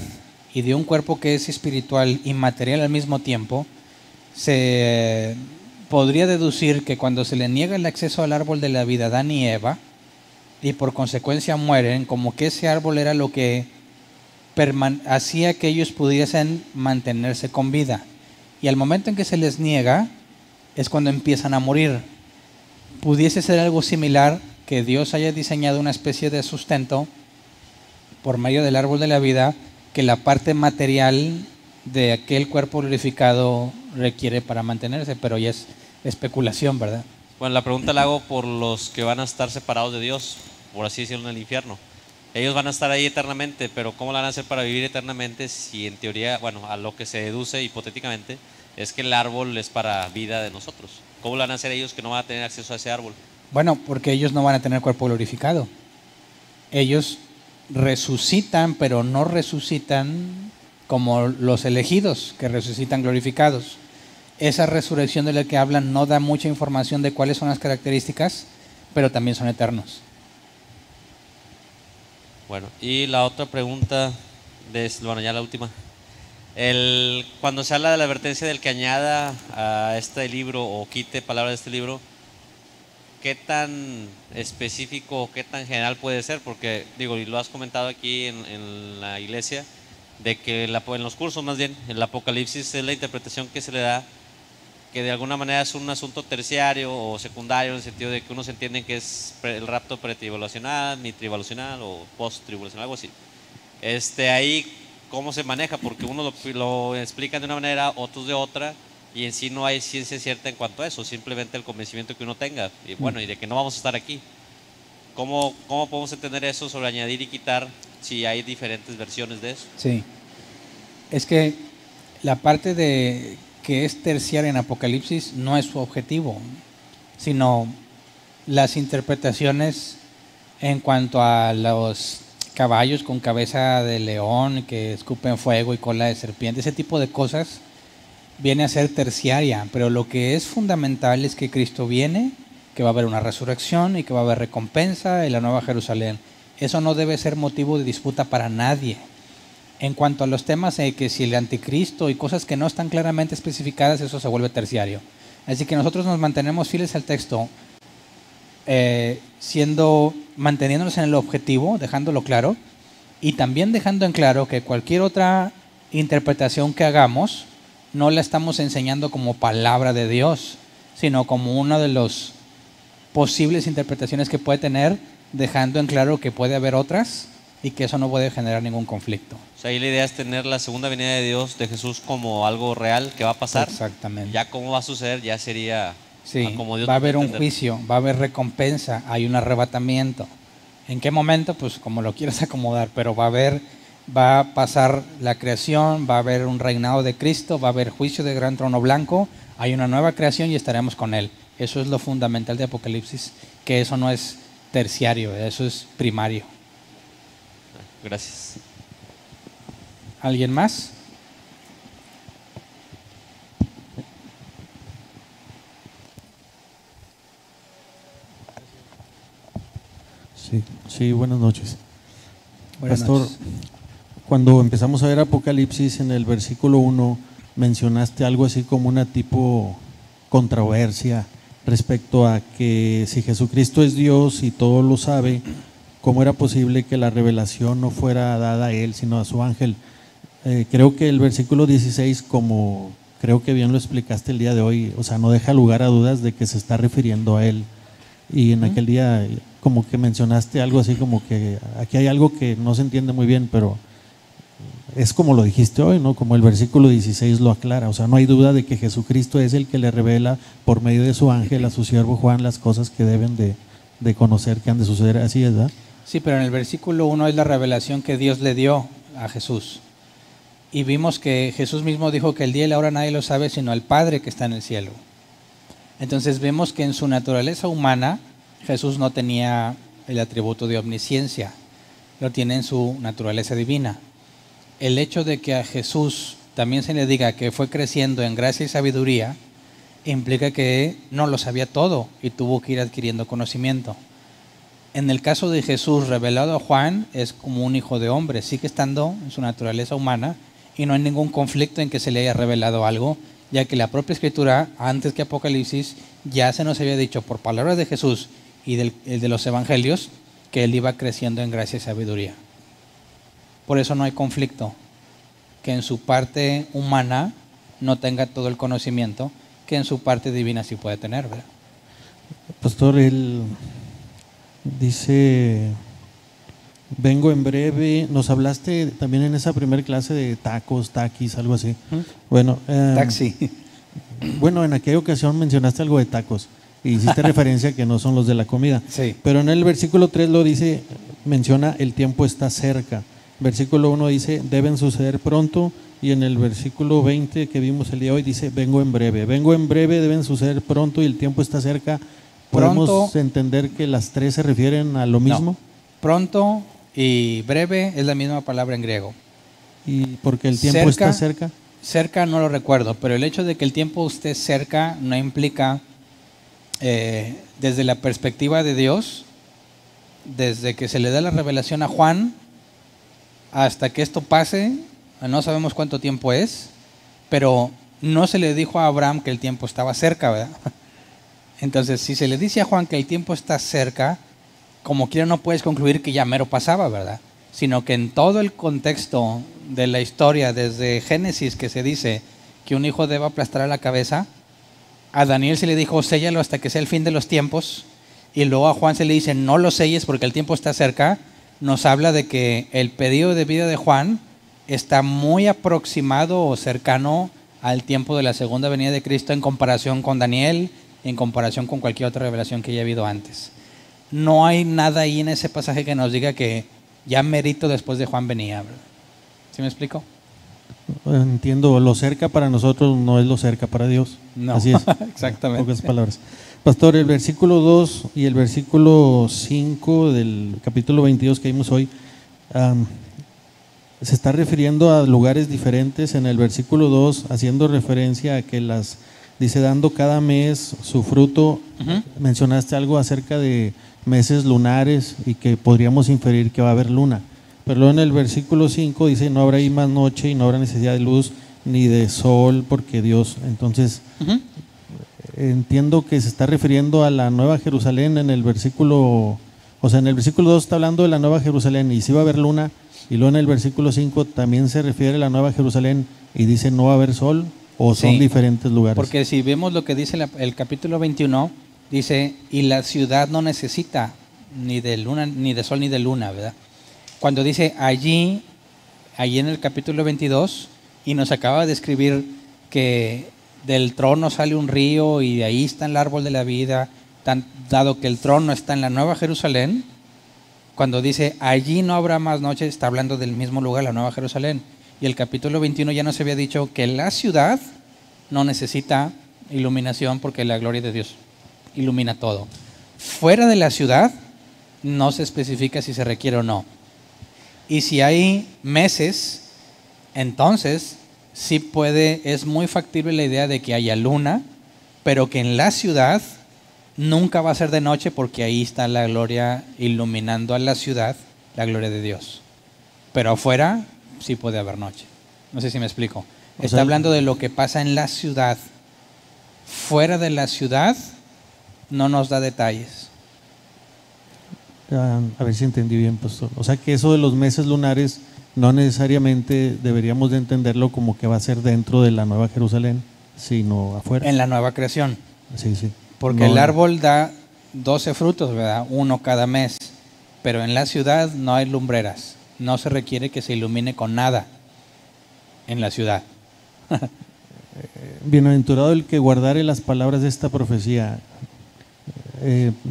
y de un cuerpo que es espiritual y material al mismo tiempo, se podría deducir que cuando se le niega el acceso al árbol de la vida a Adán y Eva, y por consecuencia mueren, como que ese árbol era lo que hacía que ellos pudiesen mantenerse con vida. Y al momento en que se les niega, es cuando empiezan a morir. Pudiese ser algo similar, que Dios haya diseñado una especie de sustento por medio del árbol de la vida, que la parte material de aquel cuerpo glorificado requiere para mantenerse, pero ya es especulación, ¿verdad? Bueno, la pregunta la hago por los que van a estar separados de Dios, por así decirlo, en el infierno. Ellos van a estar ahí eternamente, pero ¿cómo lo van a hacer para vivir eternamente si en teoría, bueno, a lo que se deduce hipotéticamente, es que el árbol es para vida de nosotros? ¿Cómo lo van a hacer ellos que no van a tener acceso a ese árbol? Bueno, porque ellos no van a tener cuerpo glorificado. Ellos resucitan, pero no resucitan como los elegidos que resucitan glorificados. Esa resurrección de la que hablan no da mucha información de cuáles son las características, pero también son eternos. Bueno, y la otra pregunta, bueno, ya la última. Cuando se habla de la advertencia del que añada a este libro o quite palabras de este libro, ¿qué tan específico, qué tan general puede ser? Porque, digo, y lo has comentado aquí en la iglesia, de que en los cursos más bien, el Apocalipsis es la interpretación que se le da, que de alguna manera es un asunto terciario o secundario, en el sentido de que unos entienden que es el rapto pretribulacional, mitribulacional o post-tribulacional, algo así. Ahí, ¿cómo se maneja? Porque unos lo explican de una manera, otros de otra, y en sí no hay ciencia cierta en cuanto a eso, simplemente el convencimiento que uno tenga, y bueno, y de que no vamos a estar aquí. ¿Cómo podemos entender eso sobre añadir y quitar si hay diferentes versiones de eso? Sí, es que la parte de que es terciaria en Apocalipsis no es su objetivo, sino las interpretaciones en cuanto a los caballos con cabeza de león que escupen fuego y cola de serpiente, ese tipo de cosas viene a ser terciaria, pero lo que es fundamental es que Cristo viene, que va a haber una resurrección y que va a haber recompensa en la Nueva Jerusalén. Eso no debe ser motivo de disputa para nadie. En cuanto a los temas de que si el anticristo y cosas que no están claramente especificadas, eso se vuelve terciario. Así que nosotros nos mantenemos fieles al texto, manteniéndonos en el objetivo, dejándolo claro, y también dejando en claro que cualquier otra interpretación que hagamos no la estamos enseñando como palabra de Dios, sino como una de las posibles interpretaciones que puede tener, dejando en claro que puede haber otras y que eso no puede generar ningún conflicto. O sea, ahí la idea es tener la segunda venida de Dios, de Jesús, como algo real que va a pasar. Exactamente. Ya cómo va a suceder, ya sería... Sí, va a haber un juicio, va a haber recompensa, hay un arrebatamiento. ¿En qué momento? Pues como lo quieras acomodar, pero va a pasar la creación, va a haber un reinado de Cristo, va a haber juicio de gran trono blanco, hay una nueva creación y estaremos con Él. Eso es lo fundamental de Apocalipsis, que eso no es terciario, eso es primario. Gracias. ¿Alguien más? Sí, buenas noches. Buenas Pastor, noches. Cuando empezamos a ver Apocalipsis en el versículo 1, mencionaste algo así como una tipo controversia respecto a que si Jesucristo es Dios y todo lo sabe, ¿cómo era posible que la revelación no fuera dada a Él, sino a su ángel? Creo que el versículo 16, como creo que bien lo explicaste el día de hoy, o sea, no deja lugar a dudas de que se está refiriendo a Él. Y en aquel día como que mencionaste algo así como que aquí hay algo que no se entiende muy bien, pero es como lo dijiste hoy, ¿no? Como el versículo 16 lo aclara, o sea, no hay duda de que Jesucristo es el que le revela por medio de su ángel a su siervo Juan las cosas que deben de conocer, que han de suceder, así es, ¿verdad? Sí, pero en el versículo 1 es la revelación que Dios le dio a Jesús. Y vimos que Jesús mismo dijo que el día y la hora nadie lo sabe sino el Padre que está en el cielo. Entonces vemos que en su naturaleza humana Jesús no tenía el atributo de omnisciencia, lo tiene en su naturaleza divina. El hecho de que a Jesús también se le diga que fue creciendo en gracia y sabiduría implica que no lo sabía todo y tuvo que ir adquiriendo conocimiento. En el caso de Jesús revelado a Juan es como un hijo de hombre, sigue estando en su naturaleza humana y no hay ningún conflicto en que se le haya revelado algo, ya que la propia Escritura, antes que Apocalipsis, ya se nos había dicho por palabras de Jesús y de los evangelios que él iba creciendo en gracia y sabiduría. Por eso no hay conflicto, que en su parte humana no tenga todo el conocimiento que en su parte divina sí puede tener, ¿verdad? Pastor, él dice Vengo en breve. Nos hablaste también en esa primera clase de tacos, taquis, algo así. Bueno, Taxi. bueno, en aquella ocasión mencionaste algo de tacos y hiciste referencia a que no son los de la comida. Sí. Pero en el versículo 3 lo dice, menciona el tiempo está cerca. Versículo 1 dice, deben suceder pronto. Y en el versículo 20 que vimos el día de hoy dice, vengo en breve. Vengo en breve, deben suceder pronto y el tiempo está cerca. ¿Podemos Pronto. entender que las tres se refieren a lo mismo? No. Pronto y breve es la misma palabra en griego. Y porque el tiempo está cerca. Cerca no lo recuerdo, pero el hecho de que el tiempo esté cerca no implica, desde la perspectiva de Dios, desde que se le da la revelación a Juan hasta que esto pase, no sabemos cuánto tiempo es, pero no se le dijo a Abraham que el tiempo estaba cerca, ¿verdad? Entonces, si se le dice a Juan que el tiempo está cerca, como quiera no puedes concluir que ya mero pasaba, ¿verdad? Sino que en todo el contexto de la historia, desde Génesis, que se dice que un hijo debe aplastar a la cabeza, a Daniel se le dijo, séllalo hasta que sea el fin de los tiempos, y luego a Juan se le dice, no lo selles porque el tiempo está cerca. Nos habla de que el periodo de vida de Juan está muy aproximado o cercano al tiempo de la segunda venida de Cristo en comparación con Daniel, en comparación con cualquier otra revelación que haya habido antes. No hay nada ahí en ese pasaje que nos diga que ya merito después de Juan venía, ¿verdad? ¿Sí me explico? Entiendo, lo cerca para nosotros no es lo cerca para Dios. No, Así es. exactamente. En pocas palabras. Pastor, el versículo 2 y el versículo 5 del capítulo 22 que vimos hoy, se está refiriendo a lugares diferentes. En el versículo 2, haciendo referencia a que dice, dando cada mes su fruto. Mencionaste algo acerca de meses lunares y que podríamos inferir que va a haber luna. Pero luego en el versículo 5 dice, no habrá ahí más noche y no habrá necesidad de luz ni de sol porque Dios. Entonces, entiendo que se está refiriendo a la Nueva Jerusalén en el versículo, o sea, en el versículo 2 está hablando de la Nueva Jerusalén y si va a haber luna, y luego en el versículo 5 también se refiere a la Nueva Jerusalén y dice no va a haber sol, o son diferentes lugares. Porque si vemos lo que dice el capítulo 21, dice, y la ciudad no necesita ni de luna, ni de sol, ni de luna, ¿verdad? Cuando dice allí en el capítulo 22, y nos acaba de escribir que del trono sale un río y de ahí está el árbol de la vida, dado que el trono está en la Nueva Jerusalén, cuando dice allí no habrá más noche, está hablando del mismo lugar, la Nueva Jerusalén. Y el capítulo 21 ya nos había dicho que la ciudad no necesita iluminación porque la gloria de Dios ilumina todo. Fuera de la ciudad no se especifica si se requiere o no. Y si hay meses, entonces sí es muy factible la idea de que haya luna, pero que en la ciudad nunca va a ser de noche porque ahí está la gloria iluminando a la ciudad, la gloria de Dios. Pero afuera sí puede haber noche. No sé si me explico. Está hablando de lo que pasa en la ciudad. Fuera de la ciudad no nos da detalles. A ver si entendí bien, pastor. O sea que eso de los meses lunares no necesariamente deberíamos de entenderlo como que va a ser dentro de la Nueva Jerusalén, sino afuera. En la nueva creación. Sí, sí. Porque el árbol da 12 frutos, ¿verdad? Uno cada mes. Pero en la ciudad no hay lumbreras. No se requiere que se ilumine con nada en la ciudad. Bienaventurado el que guardare las palabras de esta profecía.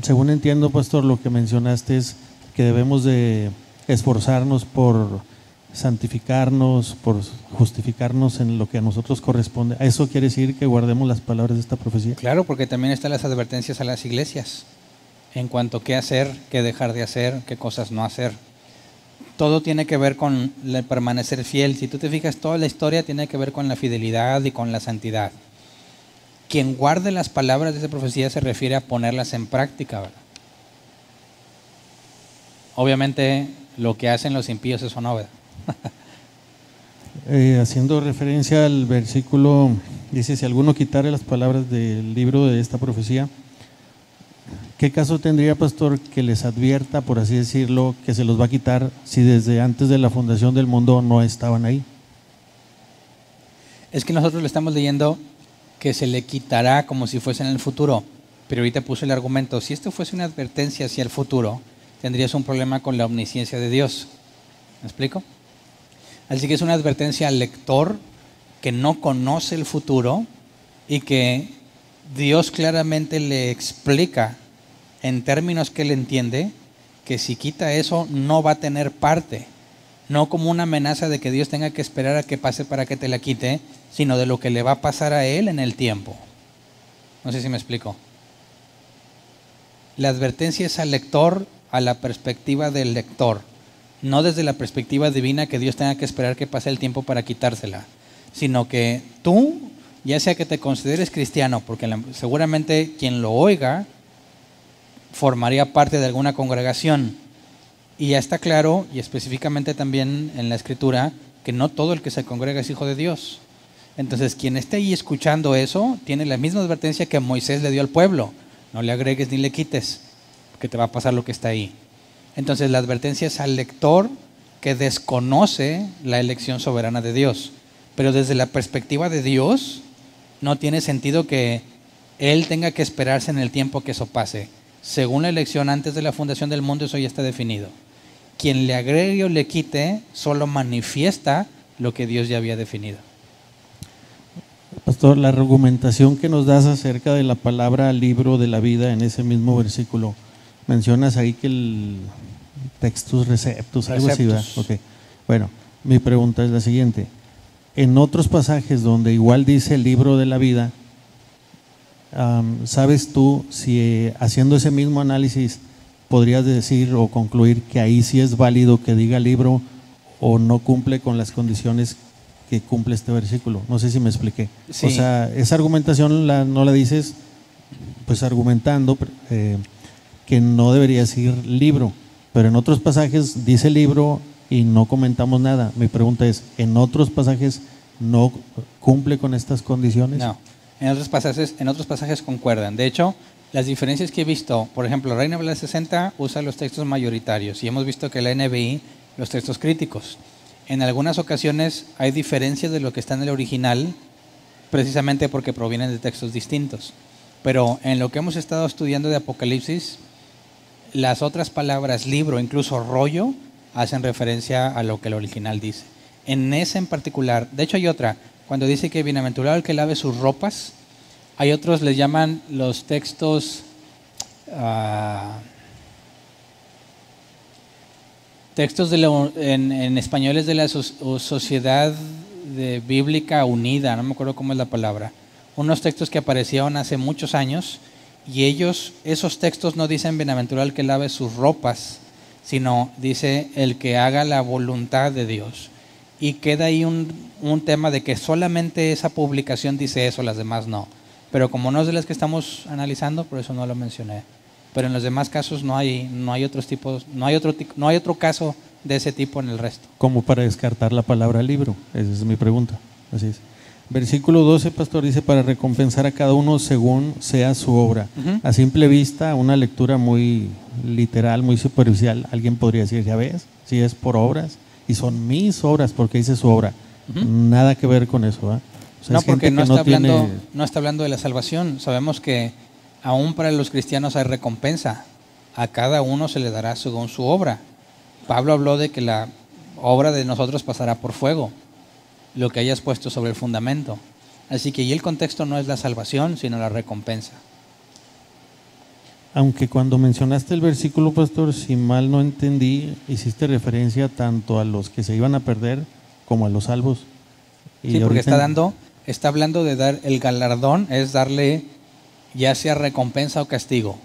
Según entiendo, pastor, lo que mencionaste es que debemos de esforzarnos por santificarnos, por justificarnos en lo que a nosotros corresponde. ¿Eso quiere decir que guardemos las palabras de esta profecía? Claro, porque también están las advertencias a las iglesias en cuanto a qué hacer, qué dejar de hacer, qué cosas no hacer. Todo tiene que ver con el permanecer fiel. Si tú te fijas, toda la historia tiene que ver con la fidelidad y con la santidad. Quien guarde las palabras de esa profecía se refiere a ponerlas en práctica, ¿verdad? Obviamente lo que hacen los impíos eso no, ¿verdad? Haciendo referencia al versículo, dice, si alguno quitare las palabras del libro de esta profecía, ¿qué caso tendría, pastor, que les advierta, por así decirlo, que se los va a quitar si desde antes de la fundación del mundo no estaban ahí? Es que nosotros le estamos leyendo que se le quitará como si fuese en el futuro, pero ahorita puse el argumento, si esto fuese una advertencia hacia el futuro, tendrías un problema con la omnisciencia de Dios. ¿Me explico? Así que es una advertencia al lector que no conoce el futuro y que Dios claramente le explica en términos que él entiende que si quita eso no va a tener parte. No como una amenaza de que Dios tenga que esperar a que pase para que te la quite, sino de lo que le va a pasar a él en el tiempo. No sé si me explico. La advertencia es al lector a la perspectiva del lector, no desde la perspectiva divina que Dios tenga que esperar que pase el tiempo para quitársela, sino que tú, ya sea que te consideres cristiano, porque seguramente quien lo oiga formaría parte de alguna congregación, y ya está claro, y específicamente también en la Escritura, que no todo el que se congrega es hijo de Dios. Entonces, quien esté ahí escuchando eso, tiene la misma advertencia que Moisés le dio al pueblo: no le agregues ni le quites, que te va a pasar lo que está ahí. Entonces, la advertencia es al lector que desconoce la elección soberana de Dios. Pero desde la perspectiva de Dios, no tiene sentido que él tenga que esperarse en el tiempo que eso pase. Según la elección antes de la fundación del mundo, eso ya está definido. Quien le agregue o le quite solo manifiesta lo que Dios ya había definido. Pastor, la argumentación que nos das acerca de la palabra libro de la vida en ese mismo versículo, mencionas ahí que el textus receptus, algo así, ¿verdad? Okay. Bueno, mi pregunta es la siguiente. En otros pasajes donde igual dice el libro de la vida, ¿sabes tú si haciendo ese mismo análisis podrías decir o concluir que ahí sí es válido que diga libro o no cumple con las condiciones que cumple este versículo? No sé si me expliqué. Sí. O sea, esa argumentación no la dices pues argumentando que no debería decir libro, pero en otros pasajes dice libro y no comentamos nada. Mi pregunta es, ¿en otros pasajes no cumple con estas condiciones? No, en otros pasajes concuerdan. De hecho, las diferencias que he visto, por ejemplo, Reina Valera 60 usa los textos mayoritarios y hemos visto que la NBI los textos críticos. En algunas ocasiones hay diferencias de lo que está en el original, precisamente porque provienen de textos distintos. Pero en lo que hemos estado estudiando de Apocalipsis, las otras palabras libro, incluso rollo, hacen referencia a lo que el original dice. En ese en particular, de hecho hay otra, cuando dice que bienaventurado el que lave sus ropas, hay otros les llaman los textos textos en español es de la Sociedad Bíblica Unida, no me acuerdo cómo es la palabra, unos textos que aparecieron hace muchos años, y esos textos no dicen bienaventurado el que lave sus ropas, sino dice el que haga la voluntad de Dios. Y queda ahí un tema de que solamente esa publicación dice eso, las demás no. Pero como no es de las que estamos analizando, por eso no lo mencioné. Pero en los demás casos no hay otros tipos, no hay otro caso de ese tipo en el resto. Como para descartar la palabra libro, esa es mi pregunta. Así es. Versículo 12, pastor, dice para recompensar a cada uno según sea su obra. A simple vista, una lectura muy literal, muy superficial, alguien podría decir, ya ves, si es por obras, y son mis obras porque dice su obra. Nada que ver con eso, ¿eh? O sea, no, porque no está hablando de la salvación. Sabemos que aún para los cristianos hay recompensa. A cada uno se le dará según su obra. Pablo habló de que la obra de nosotros pasará por fuego, lo que hayas puesto sobre el fundamento. Así que y el contexto no es la salvación, sino la recompensa. Aunque cuando mencionaste el versículo, pastor, si mal no entendí, hiciste referencia tanto a los que se iban a perder como a los salvos. Sí, porque está hablando de dar el galardón, es darle ya sea recompensa o castigo,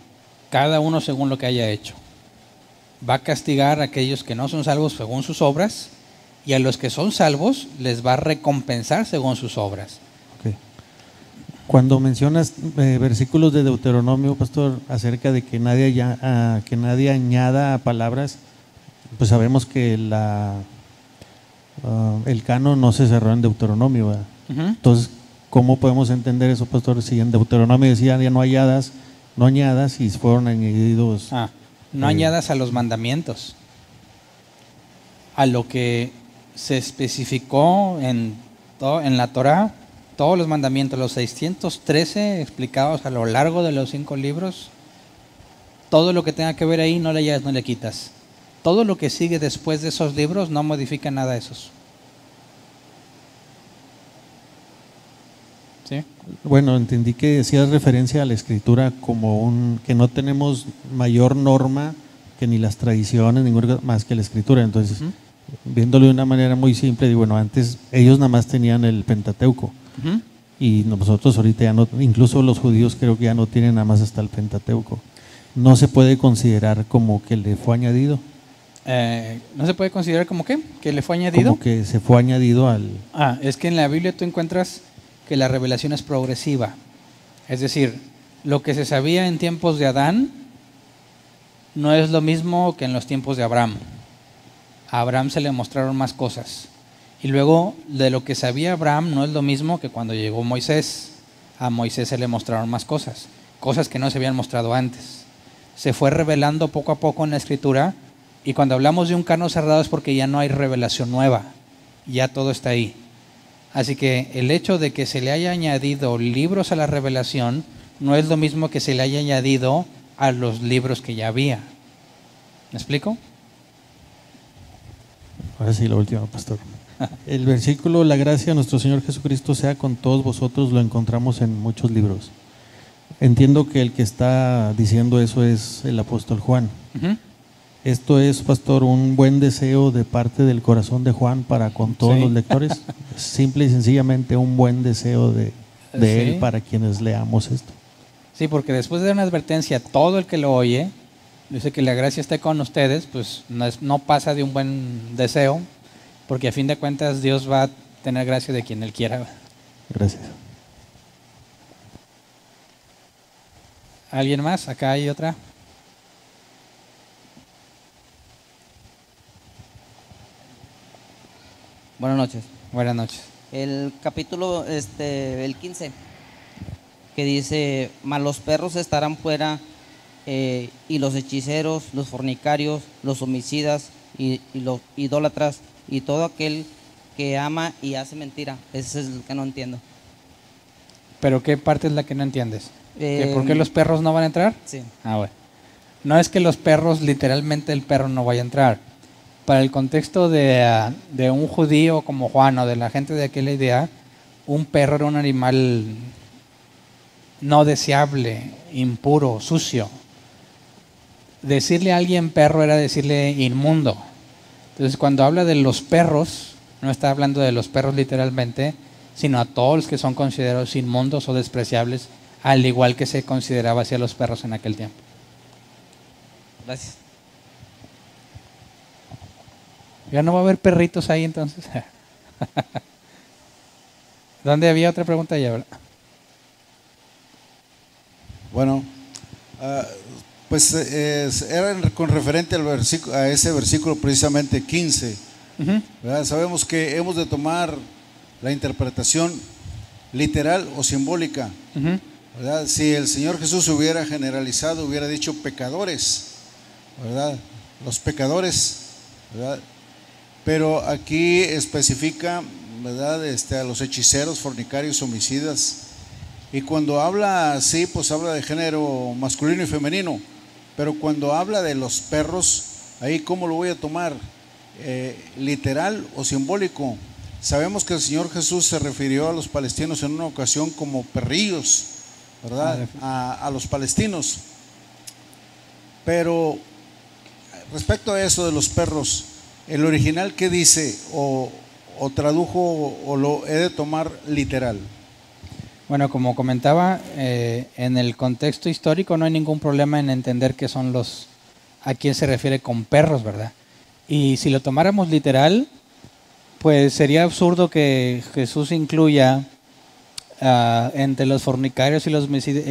cada uno según lo que haya hecho. Va a castigar a aquellos que no son salvos según sus obras, y a los que son salvos les va a recompensar según sus obras. Okay. Cuando mencionas versículos de Deuteronomio, pastor, acerca de que nadie añada palabras, pues sabemos que el canon no se cerró en Deuteronomio, ¿verdad? Entonces, ¿cómo podemos entender eso, pastor? Si en Deuteronomio decía ya no añadas y fueron añadidos. No añadas a los mandamientos, a lo que se especificó en la Torá, todos los mandamientos, los 613 explicados a lo largo de los 5 libros, Todo lo que tenga que ver ahí no le añades, no le quitas. Todo lo que sigue después de esos libros no modifica nada de esos. ¿Sí? Bueno, entendí que hacías referencia a la escritura como que no tenemos mayor norma que ni las tradiciones, ninguna más que la escritura. Entonces, viéndolo de una manera muy simple, digo, bueno, antes ellos nada más tenían el Pentateuco. Y nosotros ahorita ya no, incluso los judíos creo que ya no tienen nada más hasta el Pentateuco. ¿No se puede considerar como que le fue añadido? ¿No se puede considerar como qué? ¿Que le fue añadido? Como que se fue añadido al... Es que en la Biblia tú encuentras que la revelación es progresiva. Es decir, lo que se sabía en tiempos de Adán no es lo mismo que en los tiempos de Abraham. A Abraham se le mostraron más cosas. Y luego, de lo que sabía Abraham no es lo mismo que cuando llegó Moisés. A Moisés se le mostraron más cosas, cosas que no se habían mostrado antes. Se fue revelando poco a poco en la Escritura, y cuando hablamos de un canon cerrado es porque ya no hay revelación nueva, ya todo está ahí. Así que el hecho de que se le haya añadido libros a la revelación no es lo mismo que se le haya añadido a los libros que ya había. ¿Me explico? Ahora sí, la última, pastor. El versículo, la gracia de nuestro Señor Jesucristo sea con todos vosotros, lo encontramos en muchos libros. Entiendo que el que está diciendo eso es el apóstol Juan. ¿Esto es, pastor, un buen deseo de parte del corazón de Juan para con todos los lectores? Simple y sencillamente un buen deseo de él para quienes leamos esto. Sí, porque después de dar una advertencia a todo el que lo oye, dice que la gracia esté con ustedes, pues no pasa de un buen deseo, porque a fin de cuentas Dios va a tener gracia de quien Él quiera. Gracias. ¿Alguien más? Acá hay otra. Buenas noches. Buenas noches. El capítulo el 15, que dice, mas los perros estarán fuera, y los hechiceros, los fornicarios, los homicidas y los idólatras y todo aquel que ama y hace mentira. Ese es el que no entiendo. ¿Pero qué parte es la que no entiendes? ¿Que por qué los perros no van a entrar? Sí. Bueno. No es que los perros, literalmente el perro no vaya a entrar. Para el contexto de un judío como Juan o de la gente de aquella idea, un perro era un animal no deseable, impuro, sucio. Decirle a alguien perro era decirle inmundo. Entonces, cuando habla de los perros, no está hablando de los perros literalmente, sino a todos los que son considerados inmundos o despreciables, al igual que se consideraba hacia los perros en aquel tiempo. Gracias. Ya no va a haber perritos ahí entonces. ¿Dónde había otra pregunta ya, verdad? Bueno, pues era con referente al versículo, a ese versículo precisamente 15. ¿Verdad? Sabemos que hemos de tomar la interpretación literal o simbólica. ¿Verdad? Si el Señor Jesús hubiera generalizado, hubiera dicho pecadores, ¿verdad? Los pecadores, ¿verdad? Pero aquí especifica, ¿verdad? A los hechiceros, fornicarios, homicidas. Y cuando habla así, pues habla de género masculino y femenino. Pero cuando habla de los perros, ahí ¿cómo lo voy a tomar? ¿Literal o simbólico? Sabemos que el Señor Jesús se refirió a los palestinos en una ocasión como perrillos, ¿verdad? A los palestinos. Pero respecto a eso de los perros, ¿el original qué dice? ¿O tradujo o lo he de tomar literal? Bueno, como comentaba, en el contexto histórico no hay ningún problema en entender qué son a quién se refiere con perros, ¿verdad? Y si lo tomáramos literal, pues sería absurdo que Jesús incluya entre los fornicarios y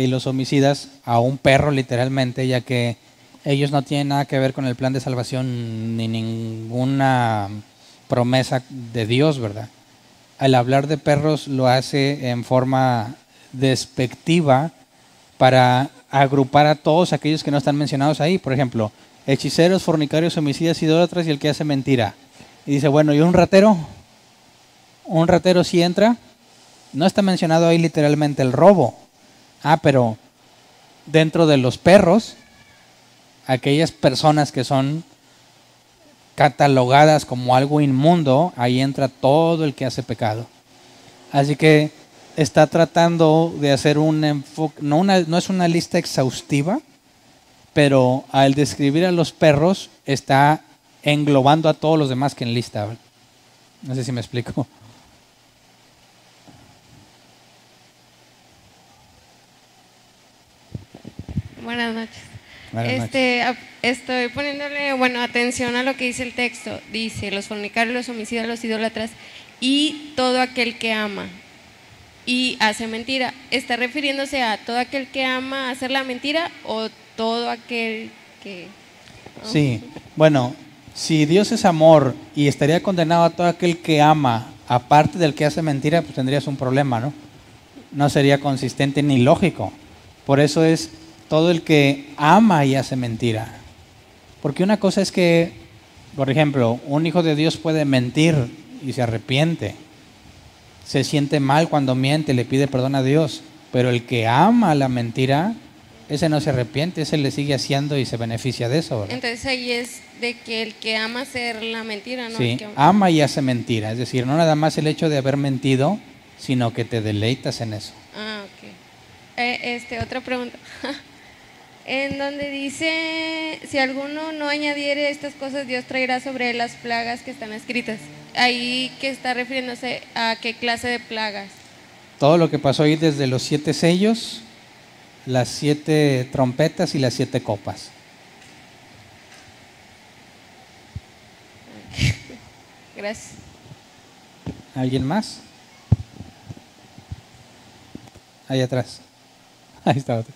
los homicidas a un perro literalmente, ya que ellos no tienen nada que ver con el plan de salvación ni ninguna promesa de Dios, ¿verdad? Al hablar de perros lo hace en forma despectiva para agrupar a todos aquellos que no están mencionados ahí. Por ejemplo, hechiceros, fornicarios, homicidas, idólatras y el que hace mentira. Y dice, bueno, ¿y un ratero? ¿Un ratero sí entra? No está mencionado ahí literalmente el robo. Pero dentro de los perros aquellas personas que son catalogadas como algo inmundo, ahí entra todo el que hace pecado. Así que está tratando de hacer un enfoque, no es una lista exhaustiva, pero al describir a los perros está englobando a todos los demás que enlista. No sé si me explico. Buenas noches. Buenas noches. Estoy poniéndole, atención a lo que dice el texto. Dice, los fornicarios, los homicidas, los idólatras y todo aquel que ama y hace mentira. ¿Está refiriéndose a todo aquel que ama hacer la mentira o todo aquel que...? Sí, bueno, si Dios es amor y estaría condenado a todo aquel que ama, aparte del que hace mentira, pues tendrías un problema, ¿no? No sería consistente ni lógico. Por eso es todo el que ama y hace mentira. Porque una cosa es que, por ejemplo, un hijo de Dios puede mentir y se arrepiente. Se siente mal cuando miente, le pide perdón a Dios. Pero el que ama la mentira, ese no se arrepiente, ese le sigue haciendo y se beneficia de eso, ¿verdad? Entonces ahí es de que el que ama hacer la mentira, ¿no? Sí, ama y hace mentira. Es decir, no nada más el hecho de haber mentido, sino que te deleitas en eso. Ah, ok. Otra pregunta. En donde dice, si alguno no añadiere estas cosas, Dios traerá sobre él las plagas que están escritas. Ahí que está refiriéndose a qué clase de plagas. Todo lo que pasó ahí desde los 7 sellos, las 7 trompetas y las 7 copas. Gracias. ¿Alguien más? Ahí atrás. Ahí está otro.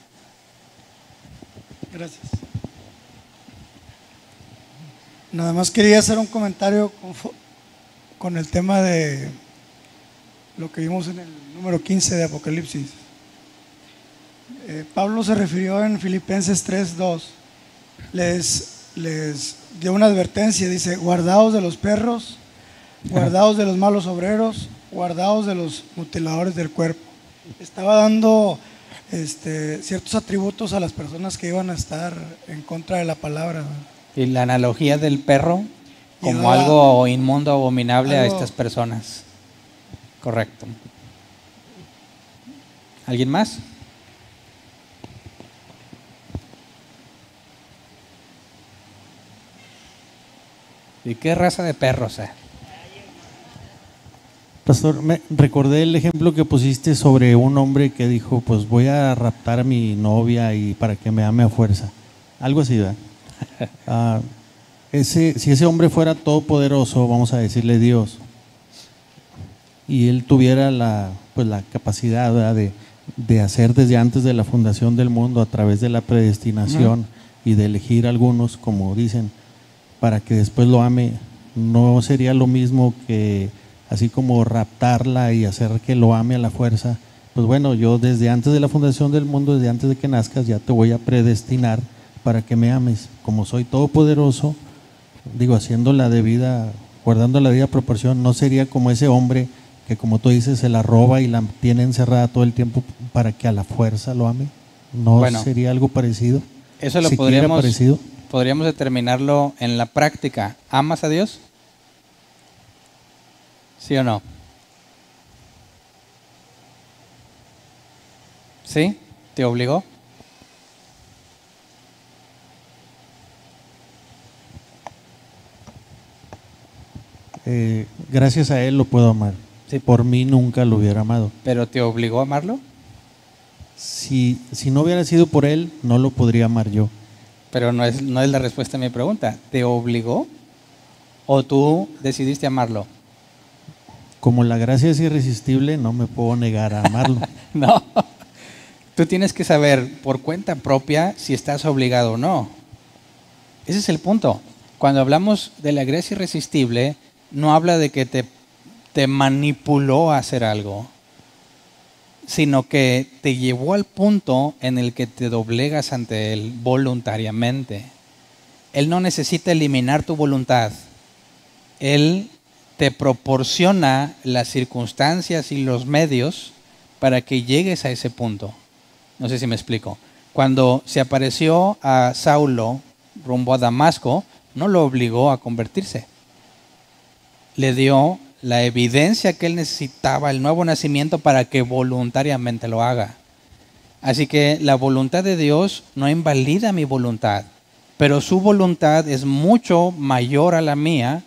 Gracias. Nada más quería hacer un comentario con el tema de lo que vimos en el número 15 de Apocalipsis. Pablo se refirió en Filipenses 3:2, les dio una advertencia, dice, guardaos de los perros, guardaos de los malos obreros, guardaos de los mutiladores del cuerpo. Estaba dando ciertos atributos a las personas que iban a estar en contra de la palabra. Y la analogía del perro como Llevaba algo inmundo, abominable a algo- estas personas. Correcto. ¿Alguien más? ¿Y qué raza de perros? Pastor, me recordé el ejemplo que pusiste sobre un hombre que dijo, pues voy a raptar a mi novia y para que me ame a fuerza. Algo así, ¿verdad? Si ese hombre fuera todopoderoso, vamos a decirle Dios, y él tuviera la capacidad, ¿verdad?, de hacer desde antes de la fundación del mundo, a través de la predestinación y de elegir algunos, como dicen, para que después lo ame, no sería lo mismo que así como raptarla y hacer que lo ame a la fuerza. Pues bueno, yo desde antes de la fundación del mundo, desde antes de que nazcas, ya te voy a predestinar para que me ames. Como soy todopoderoso, haciendo la debida, guardando la debida proporción, no sería como ese hombre que, como tú dices, se la roba y la tiene encerrada todo el tiempo para que a la fuerza lo ame. ¿No Bueno, sería algo parecido? Eso lo ¿Siquiera parecido? podríamos determinarlo en la práctica. ¿Amas a Dios? ¿Sí o no? ¿Sí? ¿Te obligó? Gracias a él lo puedo amar. Sí. Por mí nunca lo hubiera amado. ¿Pero te obligó a amarlo? Si no hubiera sido por él, no lo podría amar yo. Pero no es la respuesta a mi pregunta. ¿Te obligó o tú decidiste amarlo? Como la gracia es irresistible, no me puedo negar a amarlo. No. Tú tienes que saber por cuenta propia si estás obligado o no. Ese es el punto. Cuando hablamos de la gracia irresistible, no habla de que te manipuló a hacer algo, sino que te llevó al punto en el que te doblegas ante Él voluntariamente. Él no necesita eliminar tu voluntad. Él te proporciona las circunstancias y los medios para que llegues a ese punto. No sé si me explico. Cuando se apareció a Saulo rumbo a Damasco, no lo obligó a convertirse. Le dio la evidencia que él necesitaba, el nuevo nacimiento, para que voluntariamente lo haga. Así que la voluntad de Dios no invalida mi voluntad, pero su voluntad es mucho mayor a la mía,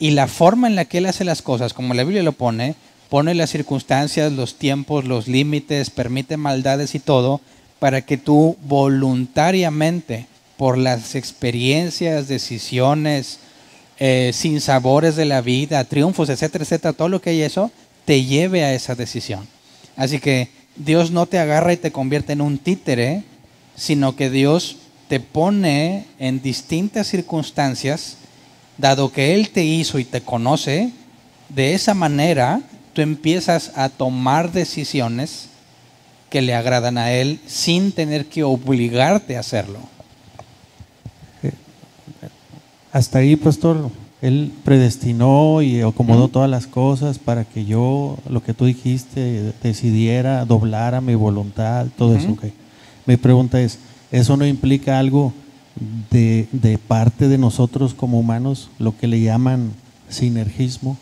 y la forma en la que Él hace las cosas, como la Biblia lo pone las circunstancias, los tiempos, los límites, permite maldades y todo, para que tú voluntariamente, por las experiencias, decisiones, sinsabores de la vida, triunfos, etcétera, etcétera, todo lo que hay eso, te lleve a esa decisión. Así que Dios no te agarra y te convierte en un títere, sino que Dios te pone en distintas circunstancias, dado que Él te hizo y te conoce. De esa manera tú empiezas a tomar decisiones que le agradan a Él sin tener que obligarte a hacerlo. Hasta ahí, pastor, Él predestinó y acomodó todas las cosas para que yo, lo que tú dijiste, decidiera, doblara mi voluntad, todo eso. Okay. Mi pregunta es, ¿eso no implica algo de parte de nosotros como humanos, lo que le llaman sinergismo?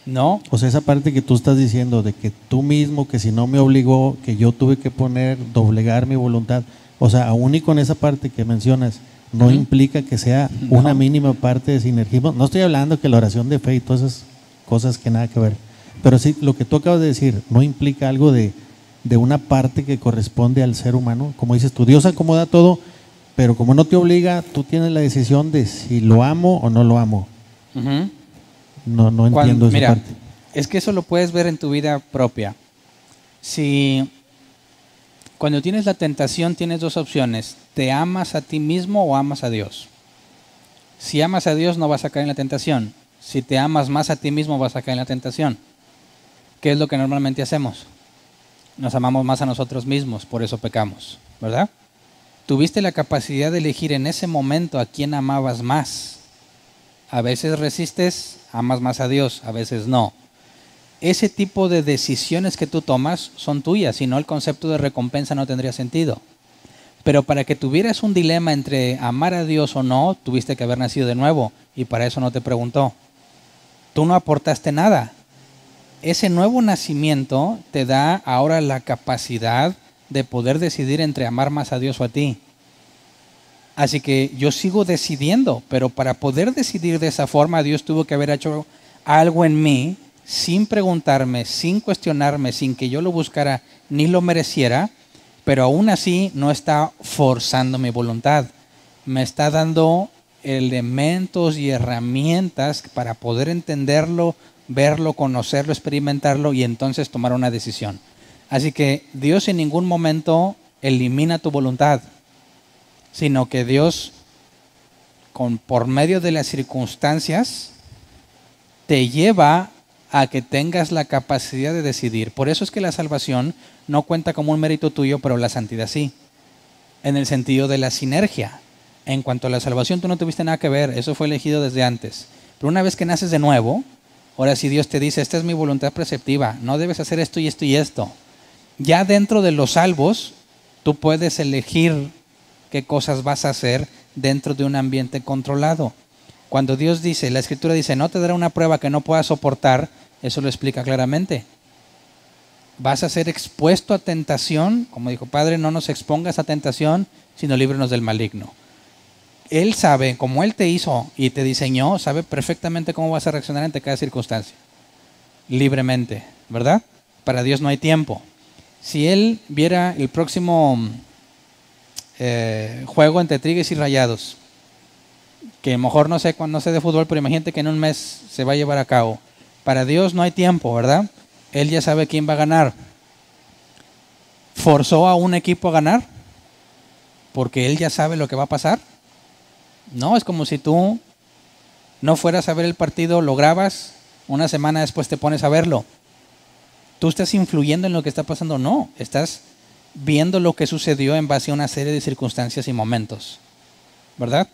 No. O sea, esa parte que tú estás diciendo de que tú mismo, que si no me obligó, que yo tuve que doblegar mi voluntad, o sea, aún y con esa parte que mencionas, no implica que sea una mínima parte de sinergismo. No estoy hablando que la oración de fe y todas esas cosas que nada que ver, pero sí, lo que tú acabas de decir, no implica algo de una parte que corresponde al ser humano. Como dices tú, Dios acomoda todo, pero como no te obliga, tú tienes la decisión de si lo amo o no lo amo. No entiendo esa parte. Es que eso lo puedes ver en tu vida propia. Si cuando tienes la tentación tienes dos opciones: ¿te amas a ti mismo o amas a Dios? Si amas a Dios no vas a caer en la tentación. Si te amas más a ti mismo vas a caer en la tentación. ¿Qué es lo que normalmente hacemos? Nos amamos más a nosotros mismos, por eso pecamos, ¿verdad? Tuviste la capacidad de elegir en ese momento a quién amabas más. A veces resistes, amas más a Dios, a veces no. Ese tipo de decisiones que tú tomas son tuyas, si no el concepto de recompensa no tendría sentido. Pero para que tuvieras un dilema entre amar a Dios o no, tuviste que haber nacido de nuevo, y para eso no te preguntó. Tú no aportaste nada. Ese nuevo nacimiento te da ahora la capacidad de poder decidir entre amar más a Dios o a ti. Así que yo sigo decidiendo, pero para poder decidir de esa forma, Dios tuvo que haber hecho algo en mí, sin preguntarme, sin cuestionarme, sin que yo lo buscara ni lo mereciera, pero aún así no está forzando mi voluntad. Me está dando elementos y herramientas para poder entenderlo, verlo, conocerlo, experimentarlo y entonces tomar una decisión. Así que Dios en ningún momento elimina tu voluntad, sino que Dios, por medio de las circunstancias, te lleva a que tengas la capacidad de decidir. Por eso es que la salvación no cuenta como un mérito tuyo, pero la santidad sí, en el sentido de la sinergia. En cuanto a la salvación, tú no tuviste nada que ver, eso fue elegido desde antes. Pero una vez que naces de nuevo, ahora sí Dios te dice, esta es mi voluntad preceptiva, no debes hacer esto y esto y esto. Ya dentro de los salvos, tú puedes elegir qué cosas vas a hacer dentro de un ambiente controlado. Cuando Dios dice, la Escritura dice, no te dará una prueba que no puedas soportar, eso lo explica claramente. Vas a ser expuesto a tentación, como dijo Padre, no nos expongas a tentación, sino líbranos del maligno. Él sabe, como Él te hizo y te diseñó, sabe perfectamente cómo vas a reaccionar ante cada circunstancia. Libremente, ¿verdad? Para Dios no hay tiempo. Si Él viera el próximo juego entre Tigres y Rayados, que a lo mejor no sé de fútbol, pero imagínate que en un mes se va a llevar a cabo. Para Dios no hay tiempo, ¿verdad? Él ya sabe quién va a ganar. ¿Forzó a un equipo a ganar? Porque Él ya sabe lo que va a pasar. No, es como si tú no fueras a ver el partido, lo grabas, una semana después te pones a verlo. ¿Tú estás influyendo en lo que está pasando? No, estás viendo lo que sucedió en base a una serie de circunstancias y momentos, ¿verdad?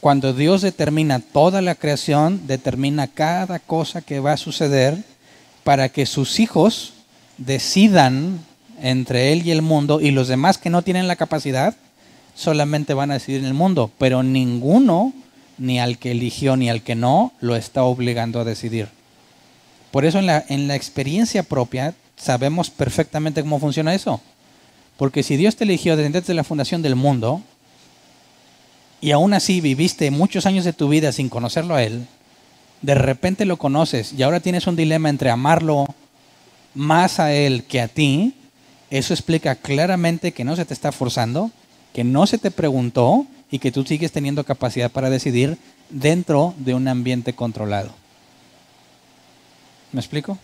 Cuando Dios determina toda la creación, determina cada cosa que va a suceder para que sus hijos decidan entre Él y el mundo, y los demás que no tienen la capacidad, solamente van a decidir en el mundo, pero ninguno, ni al que eligió ni al que no, lo está obligando a decidir. Por eso en la experiencia propia sabemos perfectamente cómo funciona eso. Porque si Dios te eligió desde la fundación del mundo y aún así viviste muchos años de tu vida sin conocerlo a Él, de repente lo conoces y ahora tienes un dilema entre amarlo más a Él que a ti, eso explica claramente que no se te está forzando, que no se te preguntó y que tú sigues teniendo capacidad para decidir dentro de un ambiente controlado. ¿Me explico?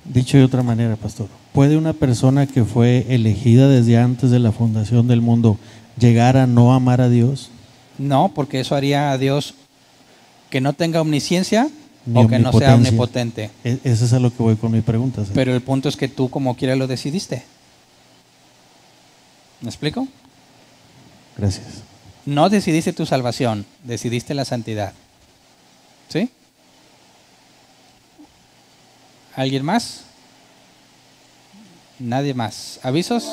Dicho de otra manera, pastor, ¿puede una persona que fue elegida desde antes de la fundación del mundo llegar a no amar a Dios? No, porque eso haría a Dios que no tenga omnisciencia Ni o que no sea omnipotencia. omnipotente. Eso es a lo que voy con mi pregunta. ¿Sí? Pero el punto es que tú como quiera lo decidiste. ¿Me explico? Gracias. No decidiste tu salvación, decidiste la santidad. ¿Sí? ¿Alguien más? Nadie más. ¿Avisos?